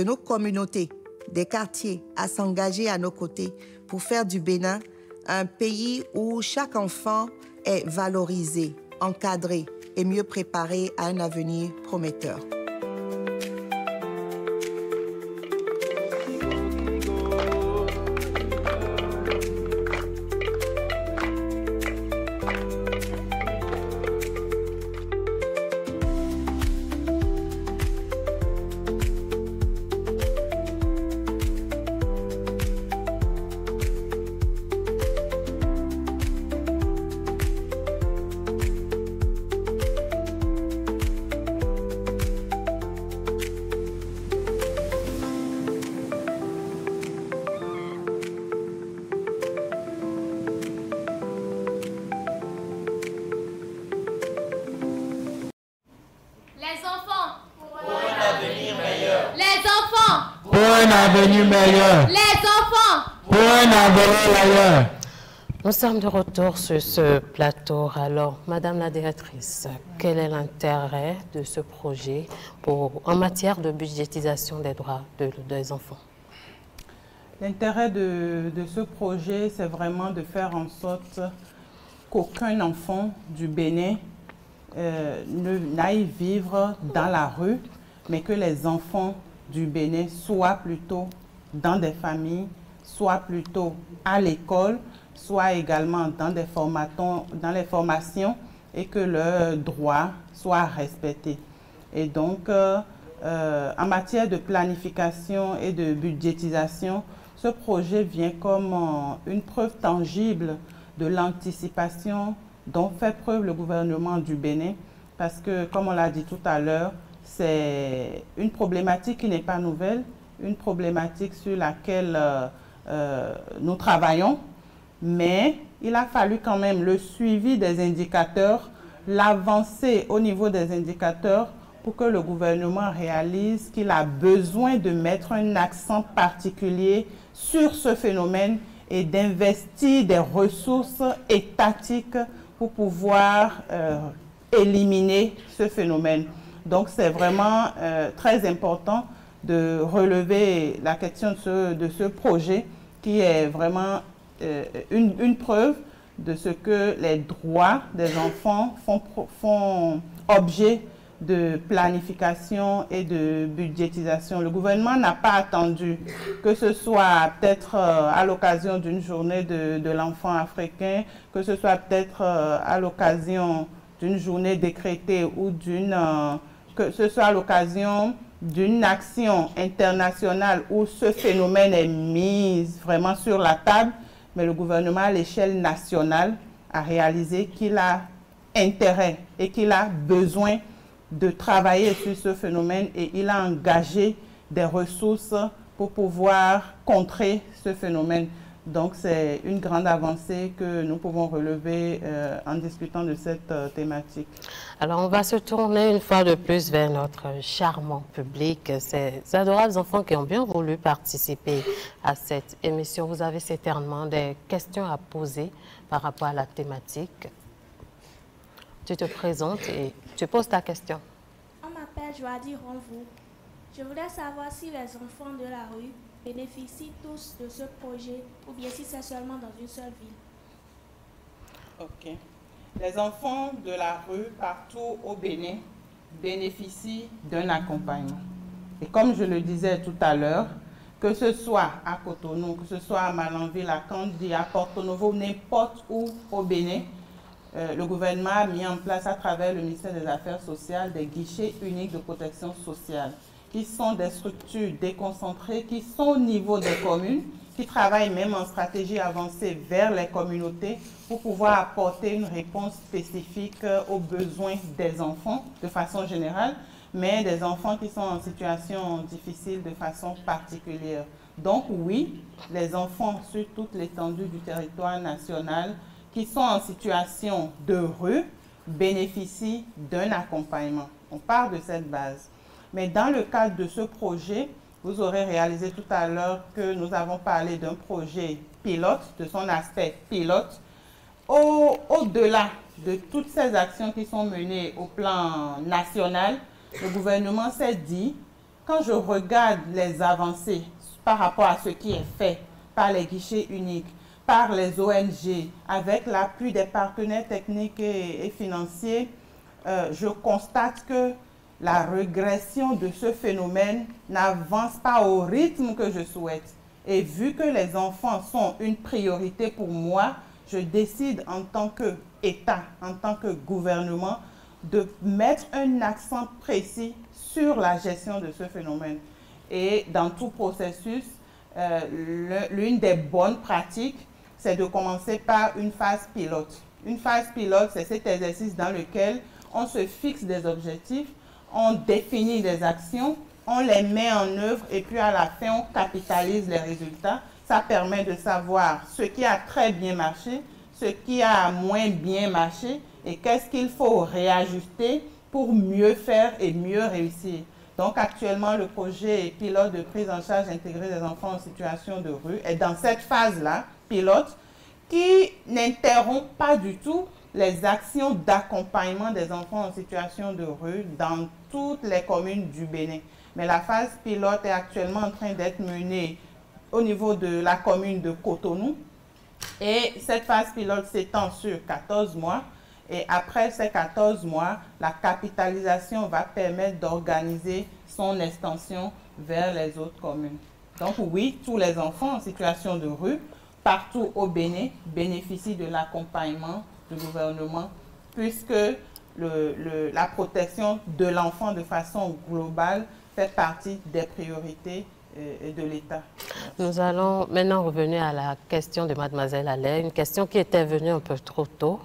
nos communautés des quartiers à s'engager à nos côtés pour faire du Bénin un pays où chaque enfant est valorisé, encadré et mieux préparé à un avenir prometteur. Meilleur. Les enfants pour un avenir meilleur. Nous sommes de retour sur ce plateau. Alors, Madame la directrice, quel est l'intérêt de ce projet en matière de budgétisation des droits des enfants? L'intérêt de ce projet, c'est vraiment de faire en sorte qu'aucun enfant du Bénin n'aille vivre dans la rue, mais que les enfants du Bénin soient plutôt dans des familles, soit plutôt à l'école, soit également dans les formations et que leurs droits soient respectés. Et donc, en matière de planification et de budgétisation, ce projet vient comme une preuve tangible de l'anticipation dont fait preuve le gouvernement du Bénin, parce que, comme on l'a dit tout à l'heure, c'est une problématique qui n'est pas nouvelle, une problématique sur laquelle nous travaillons, mais il a fallu quand même le suivi des indicateurs, l'avancée au niveau des indicateurs pour que le gouvernement réalise qu'il a besoin de mettre un accent particulier sur ce phénomène et d'investir des ressources étatiques pour pouvoir éliminer ce phénomène. Donc c'est vraiment très important de relever la question de ce projet qui est vraiment une preuve de ce que les droits des enfants font objet de planification et de budgétisation. Le gouvernement n'a pas attendu que ce soit peut-être à l'occasion d'une journée de l'enfant africain, que ce soit peut-être à l'occasion d'une journée décrétée ou que ce soit à l'occasion d'une action internationale où ce phénomène est mis vraiment sur la table, mais le gouvernement à l'échelle nationale a réalisé qu'il a intérêt et qu'il a besoin de travailler sur ce phénomène et il a engagé des ressources pour pouvoir contrer ce phénomène. Donc c'est une grande avancée que nous pouvons relever en discutant de cette thématique. Alors on va se tourner une fois de plus vers notre charmant public, ces adorables enfants qui ont bien voulu participer à cette émission. Vous avez certainement des questions à poser par rapport à la thématique. Tu te présentes et tu poses ta question. On m'appelle Joadi Ronvou. Je voulais savoir si les enfants de la rue bénéficient tous de ce projet ou bien si c'est seulement dans une seule ville. Ok. Les enfants de la rue partout au Bénin bénéficient d'un accompagnement. Et comme je le disais tout à l'heure, que ce soit à Cotonou, que ce soit à Malanville, à Kandi, à Porto Novo, n'importe où au Bénin, le gouvernement a mis en place à travers le ministère des Affaires sociales des guichets uniques de protection sociale, qui sont des structures déconcentrées, qui sont au niveau des communes, qui travaillent même en stratégie avancée vers les communautés pour pouvoir apporter une réponse spécifique aux besoins des enfants de façon générale, mais des enfants qui sont en situation difficile de façon particulière. Donc oui, les enfants sur toute l'étendue du territoire national qui sont en situation de rue bénéficient d'un accompagnement. On part de cette base. Mais dans le cadre de ce projet, vous aurez réalisé tout à l'heure que nous avons parlé d'un projet pilote, de son aspect pilote. Au-delà de toutes ces actions qui sont menées au plan national, le gouvernement s'est dit, quand je regarde les avancées par rapport à ce qui est fait par les guichets uniques, par les ONG, avec l'appui des partenaires techniques et financiers, je constate que la régression de ce phénomène n'avance pas au rythme que je souhaite. Et vu que les enfants sont une priorité pour moi, je décide en tant qu'État, en tant que gouvernement, de mettre un accent précis sur la gestion de ce phénomène. Et dans tout processus, l'une des bonnes pratiques, c'est de commencer par une phase pilote. Une phase pilote, c'est cet exercice dans lequel on se fixe des objectifs, on définit des actions, on les met en œuvre et puis à la fin, on capitalise les résultats. Ça permet de savoir ce qui a très bien marché, ce qui a moins bien marché et qu'est-ce qu'il faut réajuster pour mieux faire et mieux réussir. Donc actuellement, le projet pilote de prise en charge intégrée des enfants en situation de rue est dans cette phase-là, pilote, qui n'interrompt pas du tout les actions d'accompagnement des enfants en situation de rue dans toutes les communes du Bénin. Mais la phase pilote est actuellement en train d'être menée au niveau de la commune de Cotonou. Et cette phase pilote s'étend sur 14 mois. Et après ces 14 mois, la capitalisation va permettre d'organiser son extension vers les autres communes. Donc oui, tous les enfants en situation de rue, partout au Bénin, bénéficient de l'accompagnement du gouvernement, puisque la protection de l'enfant de façon globale fait partie des priorités de l'État. Nous allons maintenant revenir à la question de Mademoiselle Allais, une question qui était venue un peu trop tôt.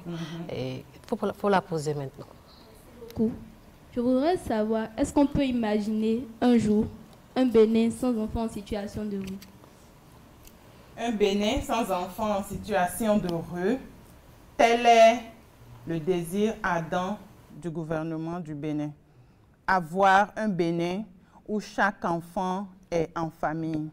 Et il faut la poser maintenant. Je voudrais savoir, est-ce qu'on peut imaginer un jour un Bénin sans enfants en situation de rue? Un Bénin sans enfants en situation de rue, tel est le désir ardent du gouvernement du Bénin. Avoir un Bénin où chaque enfant est en famille.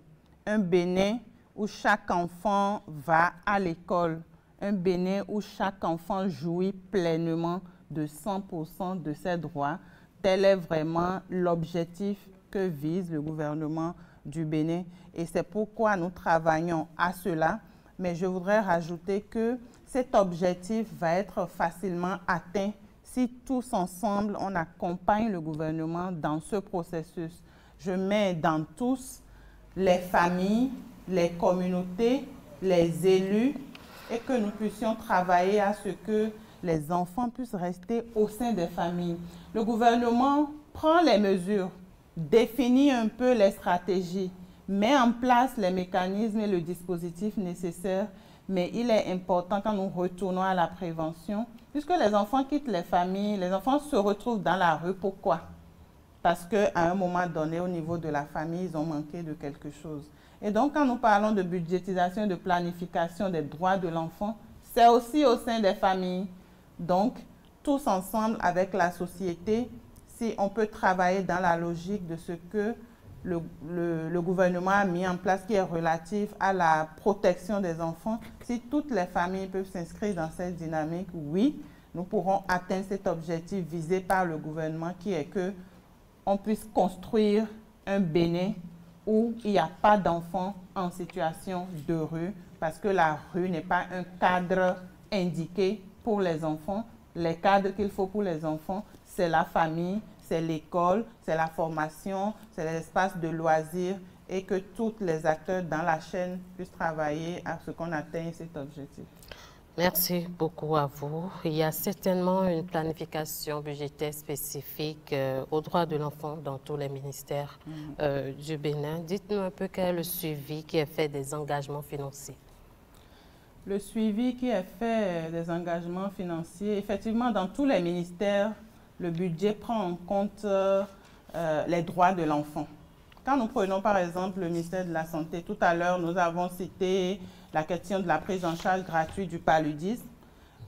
Un Bénin où chaque enfant va à l'école. Un Bénin où chaque enfant jouit pleinement de 100% de ses droits. Tel est vraiment l'objectif que vise le gouvernement du Bénin. Et c'est pourquoi nous travaillons à cela. Mais je voudrais rajouter que cet objectif va être facilement atteint si tous ensemble, on accompagne le gouvernement dans ce processus. Je mets dans tous les familles, les communautés, les élus, et que nous puissions travailler à ce que les enfants puissent rester au sein des familles. Le gouvernement prend les mesures, définit un peu les stratégies, met en place les mécanismes et le dispositif nécessaire, mais il est important quand nous retournons à la prévention, puisque les enfants quittent les familles, les enfants se retrouvent dans la rue. Pourquoi? Parce qu'à un moment donné, au niveau de la famille, ils ont manqué de quelque chose. Et donc, quand nous parlons de budgétisation et de planification des droits de l'enfant, c'est aussi au sein des familles. Donc, tous ensemble, avec la société, si on peut travailler dans la logique de ce que le gouvernement a mis en place, qui est relatif à la protection des enfants, si toutes les familles peuvent s'inscrire dans cette dynamique, oui, nous pourrons atteindre cet objectif visé par le gouvernement, qui est que on puisse construire un Bénin où il n'y a pas d'enfants en situation de rue, parce que la rue n'est pas un cadre indiqué pour les enfants. Les cadres qu'il faut pour les enfants, c'est la famille, c'est l'école, c'est la formation, c'est les espaces de loisirs, et que tous les acteurs dans la chaîne puissent travailler à ce qu'on atteigne cet objectif. Merci beaucoup à vous. Il y a certainement une planification budgétaire spécifique aux droits de l'enfant dans tous les ministères du Bénin. Dites-nous un peu quel est le suivi qui est fait des engagements financiers. Le suivi qui est fait des engagements financiers, effectivement, dans tous les ministères, le budget prend en compte les droits de l'enfant. Quand nous prenons par exemple le ministère de la Santé, tout à l'heure nous avons cité la question de la prise en charge gratuite du paludisme.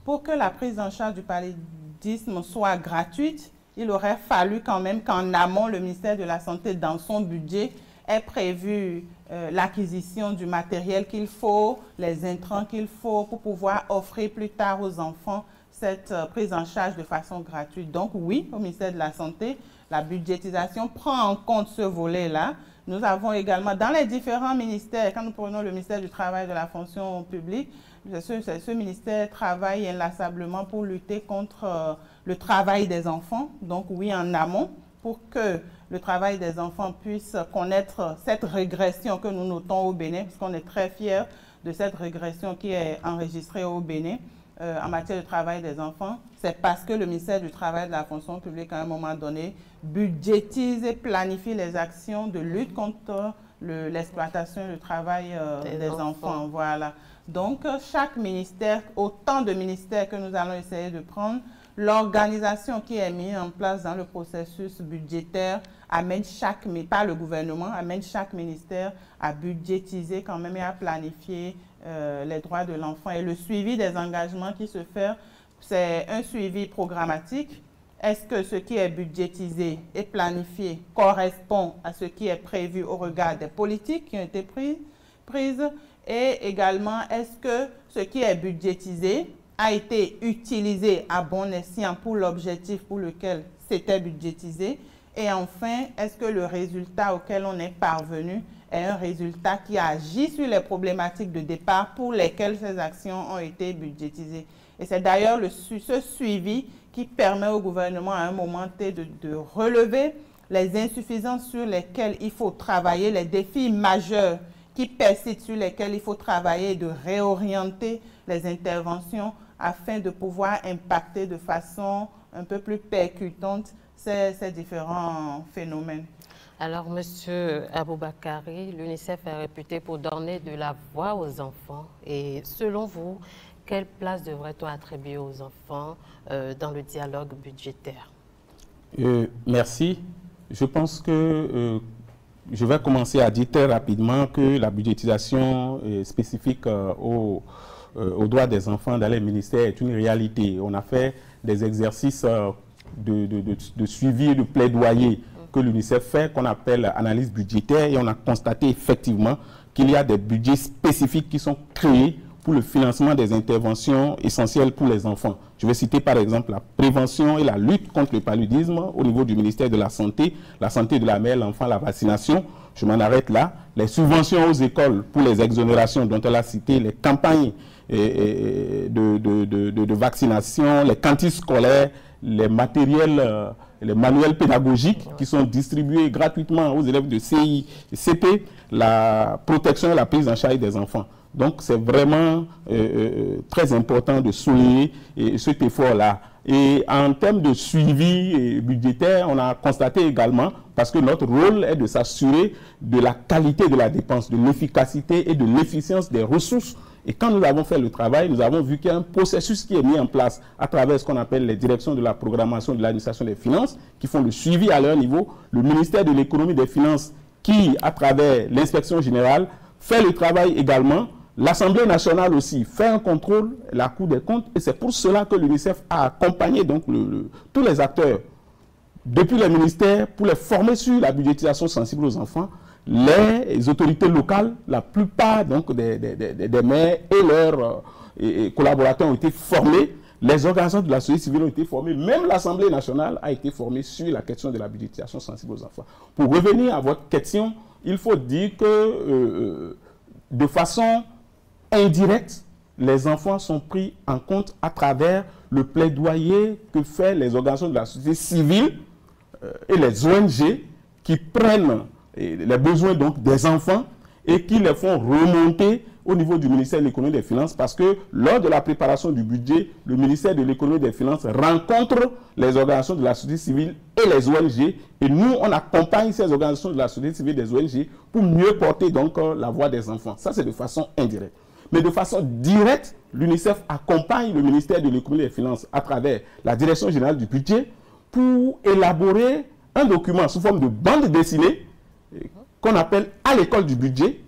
Pour que la prise en charge du paludisme soit gratuite, il aurait fallu quand même qu'en amont, le ministère de la Santé, dans son budget, ait prévu l'acquisition du matériel qu'il faut, les intrants qu'il faut pour pouvoir offrir plus tard aux enfants cette prise en charge de façon gratuite. Donc oui, au ministère de la Santé, la budgétisation prend en compte ce volet-là, Nous avons également, dans les différents ministères, quand nous prenons le ministère du Travail et de la fonction publique, ce ministère travaille inlassablement pour lutter contre le travail des enfants, donc oui, en amont, pour que le travail des enfants puisse connaître cette régression que nous notons au Bénin, parce qu'on est très fiers de cette régression qui est enregistrée au Bénin en matière de travail des enfants. C'est parce que le ministère du Travail et de la fonction publique, à un moment donné, budgétise et planifie les actions de lutte contre l'exploitation et le travail des enfants. Voilà. Donc, chaque ministère, autant de ministères que nous allons essayer de prendre, l'organisation qui est mise en place dans le processus budgétaire amène pas le gouvernement, amène chaque ministère à budgétiser quand même et à planifier les droits de l'enfant. Et le suivi des engagements qui se fait, c'est un suivi programmatique. Est-ce que ce qui est budgétisé et planifié correspond à ce qui est prévu au regard des politiques qui ont été prises? Et également, est-ce que ce qui est budgétisé a été utilisé à bon escient pour l'objectif pour lequel c'était budgétisé? Et enfin, est-ce que le résultat auquel on est parvenu est un résultat qui agit sur les problématiques de départ pour lesquelles ces actions ont été budgétisées? Et c'est d'ailleurs ce suivi qui permet au gouvernement à un moment T de relever les insuffisances sur lesquelles il faut travailler, les défis majeurs qui persistent sur lesquels il faut travailler et de réorienter les interventions afin de pouvoir impacter de façon un peu plus percutante ces différents phénomènes. Alors, Monsieur Aboubakari, l'UNICEF est réputé pour donner de la voix aux enfants. Et selon vous, quelle place devrait-on attribuer aux enfants dans le dialogue budgétaire? Merci. Je pense que je vais commencer à dire très rapidement que la budgétisation spécifique aux droits des enfants dans les ministères est une réalité. On a fait des exercices de suivi et de plaidoyer que l'UNICEF fait, qu'on appelle analyse budgétaire, et on a constaté effectivement qu'il y a des budgets spécifiques qui sont créés pour le financement des interventions essentielles pour les enfants. Je vais citer par exemple la prévention et la lutte contre le paludisme au niveau du ministère de la santé de la mère, l'enfant, la vaccination. Je m'en arrête là. Les subventions aux écoles pour les exonérations dont elle a cité, les campagnes de vaccination, les cantines scolaires, les matériels, les manuels pédagogiques qui sont distribués gratuitement aux élèves de CI et CP, la protection et la prise en charge des enfants. Donc, c'est vraiment très important de souligner cet effort-là. Et en termes de suivi budgétaire, on a constaté également, parce que notre rôle est de s'assurer de la qualité de la dépense, de l'efficacité et de l'efficience des ressources. Et quand nous avons fait le travail, nous avons vu qu'il y a un processus qui est mis en place à travers ce qu'on appelle les directions de la programmation de l'administration des finances, qui font le suivi à leur niveau, le ministère de l'économie et des finances qui, à travers l'inspection générale, fait le travail également. L'Assemblée nationale aussi fait un contrôle, la Cour des comptes, et c'est pour cela que l'UNICEF a accompagné donc tous les acteurs, depuis les ministères, pour les former sur la budgétisation sensible aux enfants, les autorités locales, la plupart donc, des maires et leurs collaborateurs ont été formés, les organisations de la société civile ont été formées, même l'Assemblée nationale a été formée sur la question de la budgétisation sensible aux enfants. Pour revenir à votre question, il faut dire que de façon indirecte, les enfants sont pris en compte à travers le plaidoyer que font les organisations de la société civile et les ONG qui prennent les besoins donc, des enfants et qui les font remonter au niveau du ministère de l'économie et des finances, parce que lors de la préparation du budget, le ministère de l'économie et des finances rencontre les organisations de la société civile et les ONG, et nous, on accompagne ces organisations de la société civile et des ONG pour mieux porter donc la voix des enfants. Ça, c'est de façon indirecte. Mais de façon directe, l'UNICEF accompagne le ministère de l'économie et des finances à travers la direction générale du budget pour élaborer un document sous forme de bande dessinée qu'on appelle « À l'école du budget ».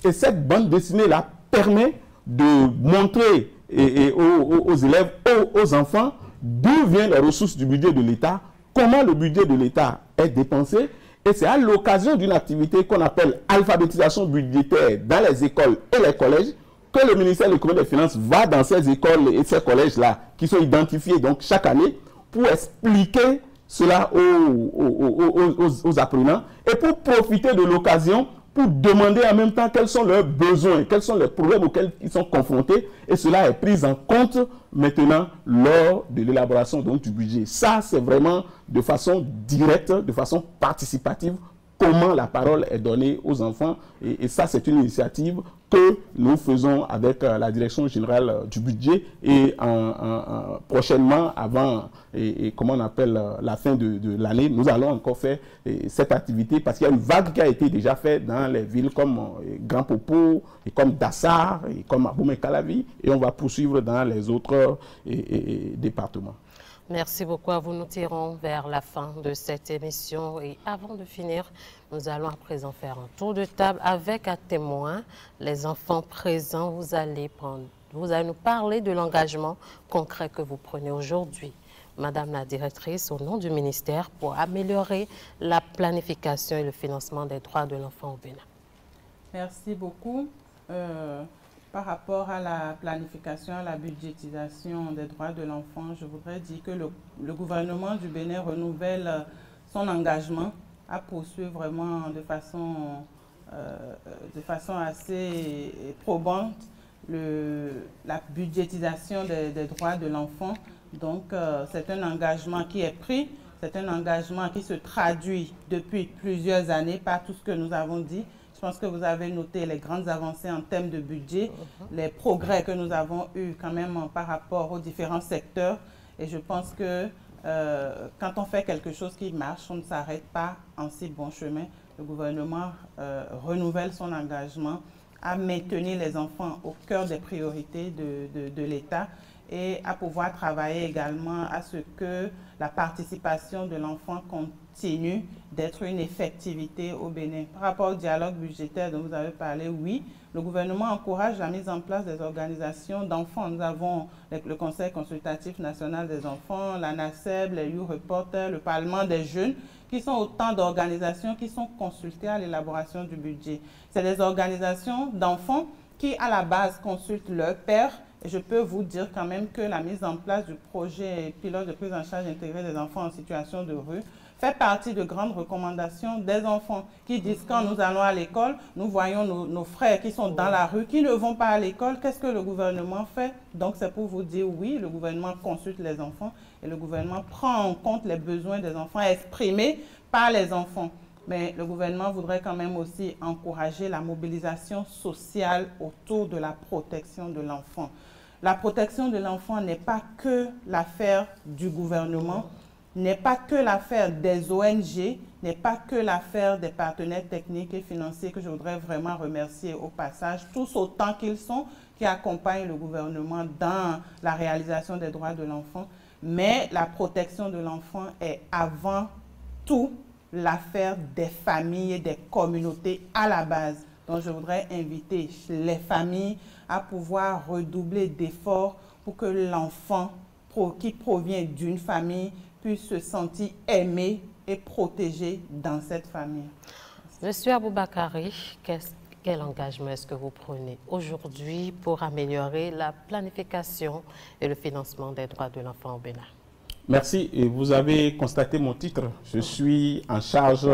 Et cette bande dessinée-là permet de montrer aux élèves, aux enfants, d'où viennent les ressources du budget de l'État, comment le budget de l'État est dépensé. Et c'est à l'occasion d'une activité qu'on appelle alphabétisation budgétaire dans les écoles et les collèges que le ministère de l'économie et des finances va dans ces écoles et ces collèges-là, qui sont identifiés donc chaque année, pour expliquer cela aux apprenants et pour profiter de l'occasion pour demander en même temps quels sont leurs besoins, quels sont les problèmes auxquels ils sont confrontés, et cela est pris en compte maintenant lors de l'élaboration du budget. Ça, c'est vraiment de façon directe, de façon participative, comment la parole est donnée aux enfants, et ça, c'est une initiative que nous faisons avec la direction générale du budget, et prochainement, avant comment on appelle la fin de l'année, nous allons encore faire cette activité parce qu'il y a une vague qui a été déjà faite dans les villes comme Grand Popo, et comme Dassar, et comme Abomey-Calavi, et on va poursuivre dans les autres départements. Merci beaucoup à vous. Nous tirons vers la fin de cette émission. Et avant de finir, nous allons à présent faire un tour de table avec un témoin. Les enfants présents, vous allez nous parler de l'engagement concret que vous prenez aujourd'hui. Madame la directrice, au nom du ministère, pour améliorer la planification et le financement des droits de l'enfant au Bénin. Merci beaucoup. Par rapport à la planification, à la budgétisation des droits de l'enfant, je voudrais dire que le gouvernement du Bénin renouvelle son engagement à poursuivre vraiment de façon assez probante la budgétisation des droits de l'enfant. Donc, c'est un engagement qui est pris, c'est un engagement qui se traduit depuis plusieurs années par tout ce que nous avons dit. Je pense que vous avez noté les grandes avancées en termes de budget, les progrès que nous avons eus quand même par rapport aux différents secteurs. Et je pense que quand on fait quelque chose qui marche, on ne s'arrête pas en si bon chemin. Le gouvernement renouvelle son engagement à maintenir les enfants au cœur des priorités de l'État et à pouvoir travailler également à ce que la participation de l'enfant continue d'être une effectivité au Bénin. Par rapport au dialogue budgétaire dont vous avez parlé, oui, le gouvernement encourage la mise en place des organisations d'enfants. Nous avons le Conseil consultatif national des enfants, la NACEB, les Youth Reporters, le Parlement des jeunes, qui sont autant d'organisations qui sont consultées à l'élaboration du budget. C'est des organisations d'enfants qui, à la base, consultent leurs pairs. Et je peux vous dire quand même que la mise en place du projet pilote de prise en charge intégrée des enfants en situation de rue fait partie de grandes recommandations des enfants qui disent quand nous allons à l'école, nous voyons nos frères qui sont dans la rue, qui ne vont pas à l'école, qu'est-ce que le gouvernement fait? Donc c'est pour vous dire oui, le gouvernement consulte les enfants et le gouvernement prend en compte les besoins des enfants exprimés par les enfants. Mais le gouvernement voudrait quand même aussi encourager la mobilisation sociale autour de la protection de l'enfant. La protection de l'enfant n'est pas que l'affaire du gouvernement, n'est pas que l'affaire des ONG, n'est pas que l'affaire des partenaires techniques et financiers que je voudrais vraiment remercier au passage, tous autant qu'ils sont, qui accompagnent le gouvernement dans la réalisation des droits de l'enfant. Mais la protection de l'enfant est avant tout l'affaire des familles et des communautés à la base. Donc je voudrais inviter les familles à pouvoir redoubler d'efforts pour que l'enfant qui provient d'une famille puisse se sentir aimé et protégé dans cette famille. Monsieur Aboubakari, quel engagement est-ce que vous prenez aujourd'hui pour améliorer la planification et le financement des droits de l'enfant au Bénin? Merci. Et vous avez constaté mon titre. Je suis en charge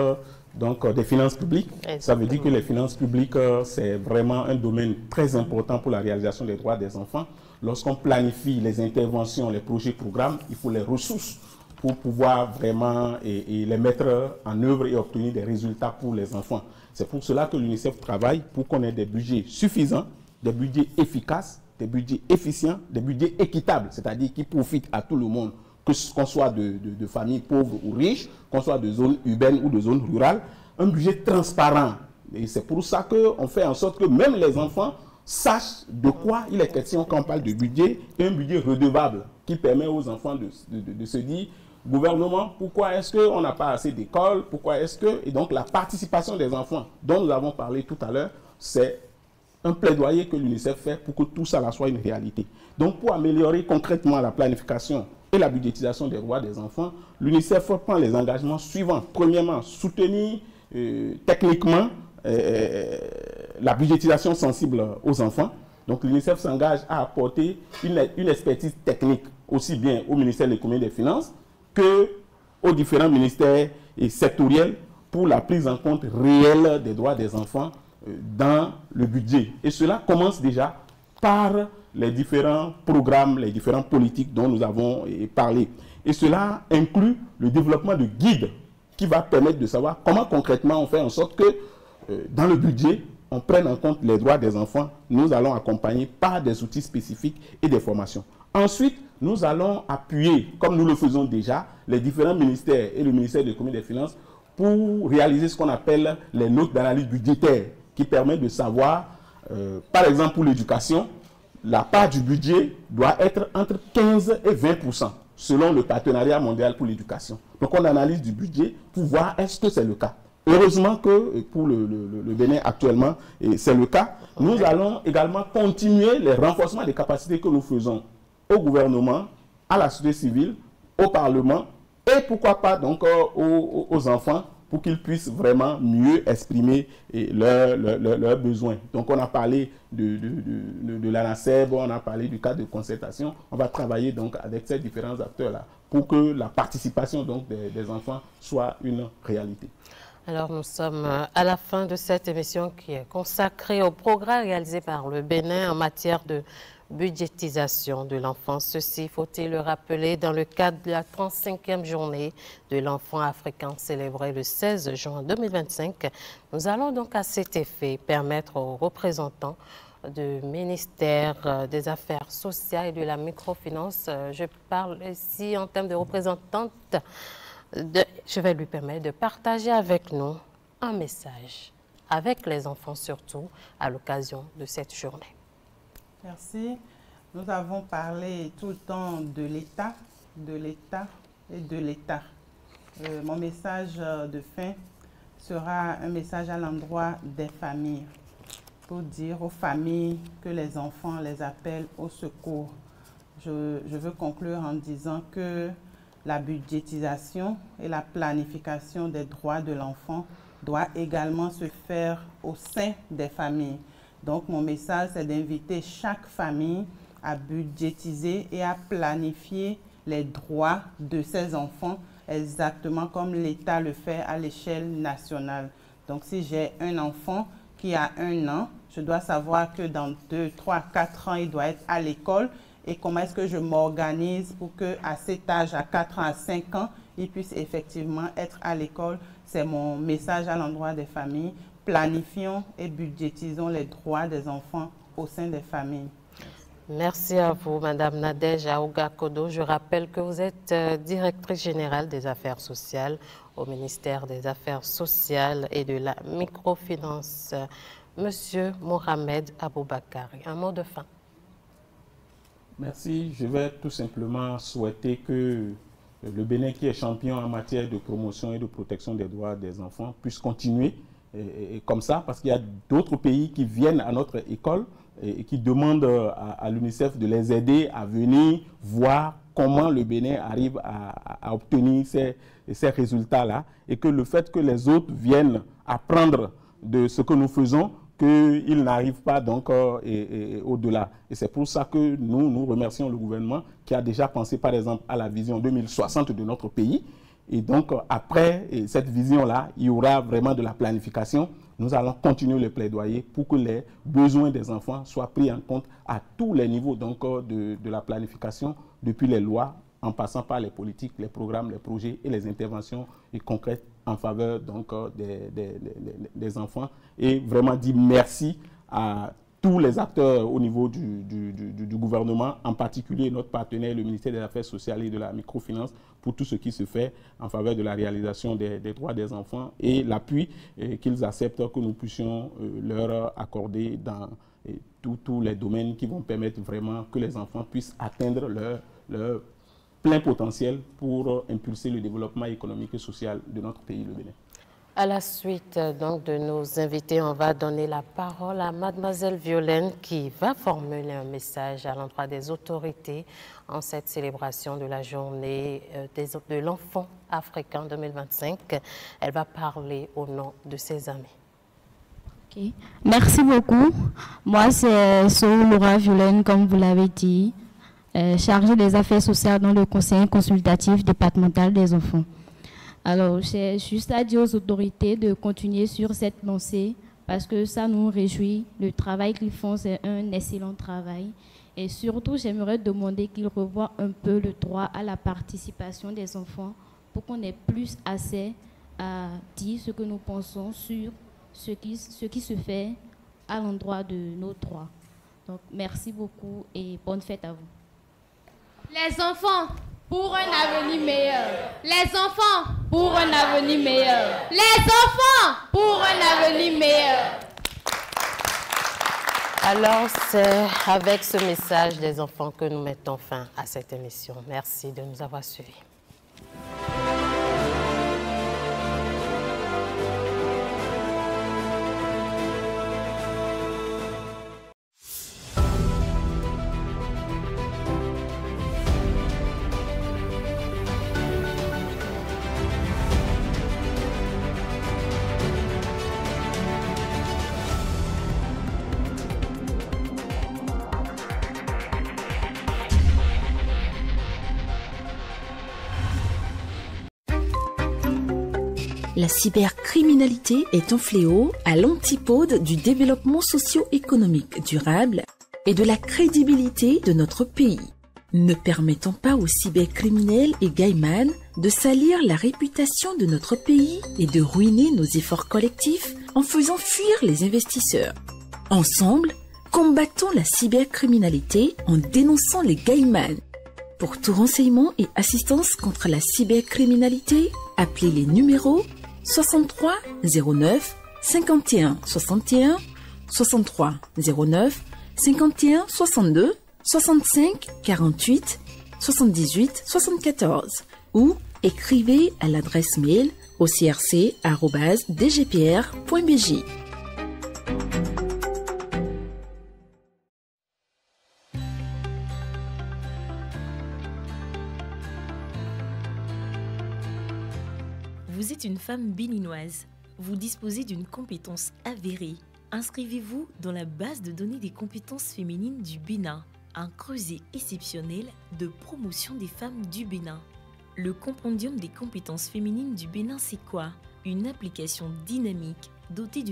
donc des finances publiques. Ça veut dire que les finances publiques, c'est vraiment un domaine très important pour la réalisation des droits des enfants. Lorsqu'on planifie les interventions, les projets, programmes, il faut les ressources pour pouvoir vraiment les mettre en œuvre et obtenir des résultats pour les enfants. C'est pour cela que l'UNICEF travaille pour qu'on ait des budgets suffisants, des budgets efficaces, des budgets efficients, des budgets équitables, c'est-à-dire qui profitent à tout le monde, qu'on soit de familles pauvres ou riches, qu'on soit de zones urbaines ou de zones rurales, un budget transparent. Et c'est pour ça qu'on fait en sorte que même les enfants sachent de quoi il est question quand on parle de budget, et un budget redevable qui permet aux enfants de se dire, gouvernement, pourquoi est-ce qu'on n'a pas assez d'écoles, pourquoi est-ce que... Et donc la participation des enfants dont nous avons parlé tout à l'heure, c'est un plaidoyer que l'UNICEF fait pour que tout ça là soit une réalité. Donc pour améliorer concrètement la planification et la budgétisation des droits des enfants, l'UNICEF prend les engagements suivants. Premièrement, soutenir techniquement la budgétisation sensible aux enfants. Donc l'UNICEF s'engage à apporter une expertise technique aussi bien au ministère de l'économie et des finances que aux différents ministères et sectoriels pour la prise en compte réelle des droits des enfants dans le budget. Et cela commence déjà par les différents programmes, les différentes politiques dont nous avons parlé. Et cela inclut le développement de guides qui va permettre de savoir comment concrètement on fait en sorte que dans le budget, on prenne en compte les droits des enfants. Nous allons accompagner par des outils spécifiques et des formations. Ensuite, nous allons appuyer, comme nous le faisons déjà, les différents ministères et le ministère de l'économie et des finances pour réaliser ce qu'on appelle les notes d'analyse budgétaire qui permettent de savoir, par exemple pour l'éducation, la part du budget doit être entre 15 et 20% selon le partenariat mondial pour l'éducation. Donc on analyse du budget pour voir est-ce que c'est le cas. Heureusement que pour le Bénin actuellement, c'est le cas. Nous allons également continuer les renforcements des capacités que nous faisons au gouvernement, à la société civile, au Parlement et pourquoi pas donc aux enfants pour qu'ils puissent vraiment mieux exprimer leurs besoins. Donc on a parlé de l'ANASEB, on a parlé du cadre de concertation. On va travailler donc avec ces différents acteurs-là pour que la participation donc des enfants soit une réalité. Alors nous sommes à la fin de cette émission qui est consacrée au progrès réalisé par le Bénin en matière de budgétisation de l'enfance. Ceci, faut-il le rappeler, dans le cadre de la 35e journée de l'enfant africain célébrée le 16 juin 2025. Nous allons donc à cet effet permettre aux représentants du ministère des Affaires sociales et de la microfinance, je parle ici en termes de représentante, je vais lui permettre de partager avec nous un message, avec les enfants surtout, à l'occasion de cette journée. Merci. Nous avons parlé tout le temps de l'État et de l'État. Mon message de fin sera un message à l'endroit des familles, pour dire aux familles que les enfants les appellent au secours. Je veux conclure en disant que la budgétisation et la planification des droits de l'enfant doit également se faire au sein des familles. Donc, mon message, c'est d'inviter chaque famille à budgétiser et à planifier les droits de ses enfants, exactement comme l'État le fait à l'échelle nationale. Donc, si j'ai un enfant qui a 1 an, je dois savoir que dans 2, 3, 4 ans, il doit être à l'école. Et comment est-ce que je m'organise pour qu'à cet âge, à 4 ans, à 5 ans, il puisse effectivement être à l'école. C'est mon message à l'endroit des familles. Planifions et budgétisons les droits des enfants au sein des familles. Merci à vous, Madame Nadège Aouga Kodo. Je rappelle que vous êtes directrice générale des Affaires sociales au ministère des Affaires sociales et de la microfinance. Monsieur Mohamed Aboubakari, un mot de fin. Merci. Je vais tout simplement souhaiter que le Bénin, qui est champion en matière de promotion et de protection des droits des enfants, puisse continuer et comme ça, parce qu'il y a d'autres pays qui viennent à notre école et qui demandent à l'UNICEF de les aider à venir voir comment le Bénin arrive à obtenir ces résultats-là, et que le fait que les autres viennent apprendre de ce que nous faisons, qu'ils n'arrivent pas donc au-delà. Et c'est pour ça que nous remercions le gouvernement qui a déjà pensé par exemple à la vision 2060 de notre pays. Et donc après cette vision-là, il y aura vraiment de la planification. Nous allons continuer le plaidoyer pour que les besoins des enfants soient pris en compte à tous les niveaux donc, de la planification, depuis les lois, en passant par les politiques, les programmes, les projets et les interventions concrètes en faveur donc, des enfants. Et vraiment dire merci à tous les acteurs au niveau du gouvernement, en particulier notre partenaire, le ministère des Affaires sociales et de la microfinance, pour tout ce qui se fait en faveur de la réalisation des droits des enfants et l'appui qu'ils acceptent que nous puissions leur accorder dans tous les domaines qui vont permettre vraiment que les enfants puissent atteindre leur plein potentiel pour impulser le développement économique et social de notre pays, le Bénin. À la suite donc de nos invités, on va donner la parole à Mademoiselle Violaine qui va formuler un message à l'endroit des autorités en cette célébration de la journée de l'enfant africain 2025. Elle va parler au nom de ses amis. Okay. Merci beaucoup. Moi, c'est Laura Violaine, comme vous l'avez dit, chargée des affaires sociales dans le conseil consultatif départemental des enfants. Alors, j'ai juste à dire aux autorités de continuer sur cette lancée parce que ça nous réjouit. Le travail qu'ils font, c'est un excellent travail. Et surtout, j'aimerais demander qu'ils revoient un peu le droit à la participation des enfants pour qu'on ait plus assez à dire ce que nous pensons sur ce qui se fait à l'endroit de nos droits. Donc, merci beaucoup et bonne fête à vous. Les enfants, pour un avenir meilleur. Les enfants, pour un avenir meilleur. Les enfants, pour un avenir meilleur. Alors, c'est avec ce message des enfants que nous mettons fin à cette émission. Merci de nous avoir suivis. La cybercriminalité est un fléau à l'antipode du développement socio-économique durable et de la crédibilité de notre pays. Ne permettons pas aux cybercriminels et gaïmans de salir la réputation de notre pays et de ruiner nos efforts collectifs en faisant fuir les investisseurs. Ensemble, combattons la cybercriminalité en dénonçant les gaïmans. Pour tout renseignement et assistance contre la cybercriminalité, appelez les numéros 63 09 51 61, 63 09 51 62, 65 48 78 74 ou écrivez à l'adresse mail ocrc@dgpr.bj. Vous êtes une femme béninoise. Vous disposez d'une compétence avérée. Inscrivez-vous dans la base de données des compétences féminines du Bénin, un creuset exceptionnel de promotion des femmes du Bénin. Le compendium des compétences féminines du Bénin, c'est quoi? Une application dynamique dotée d'une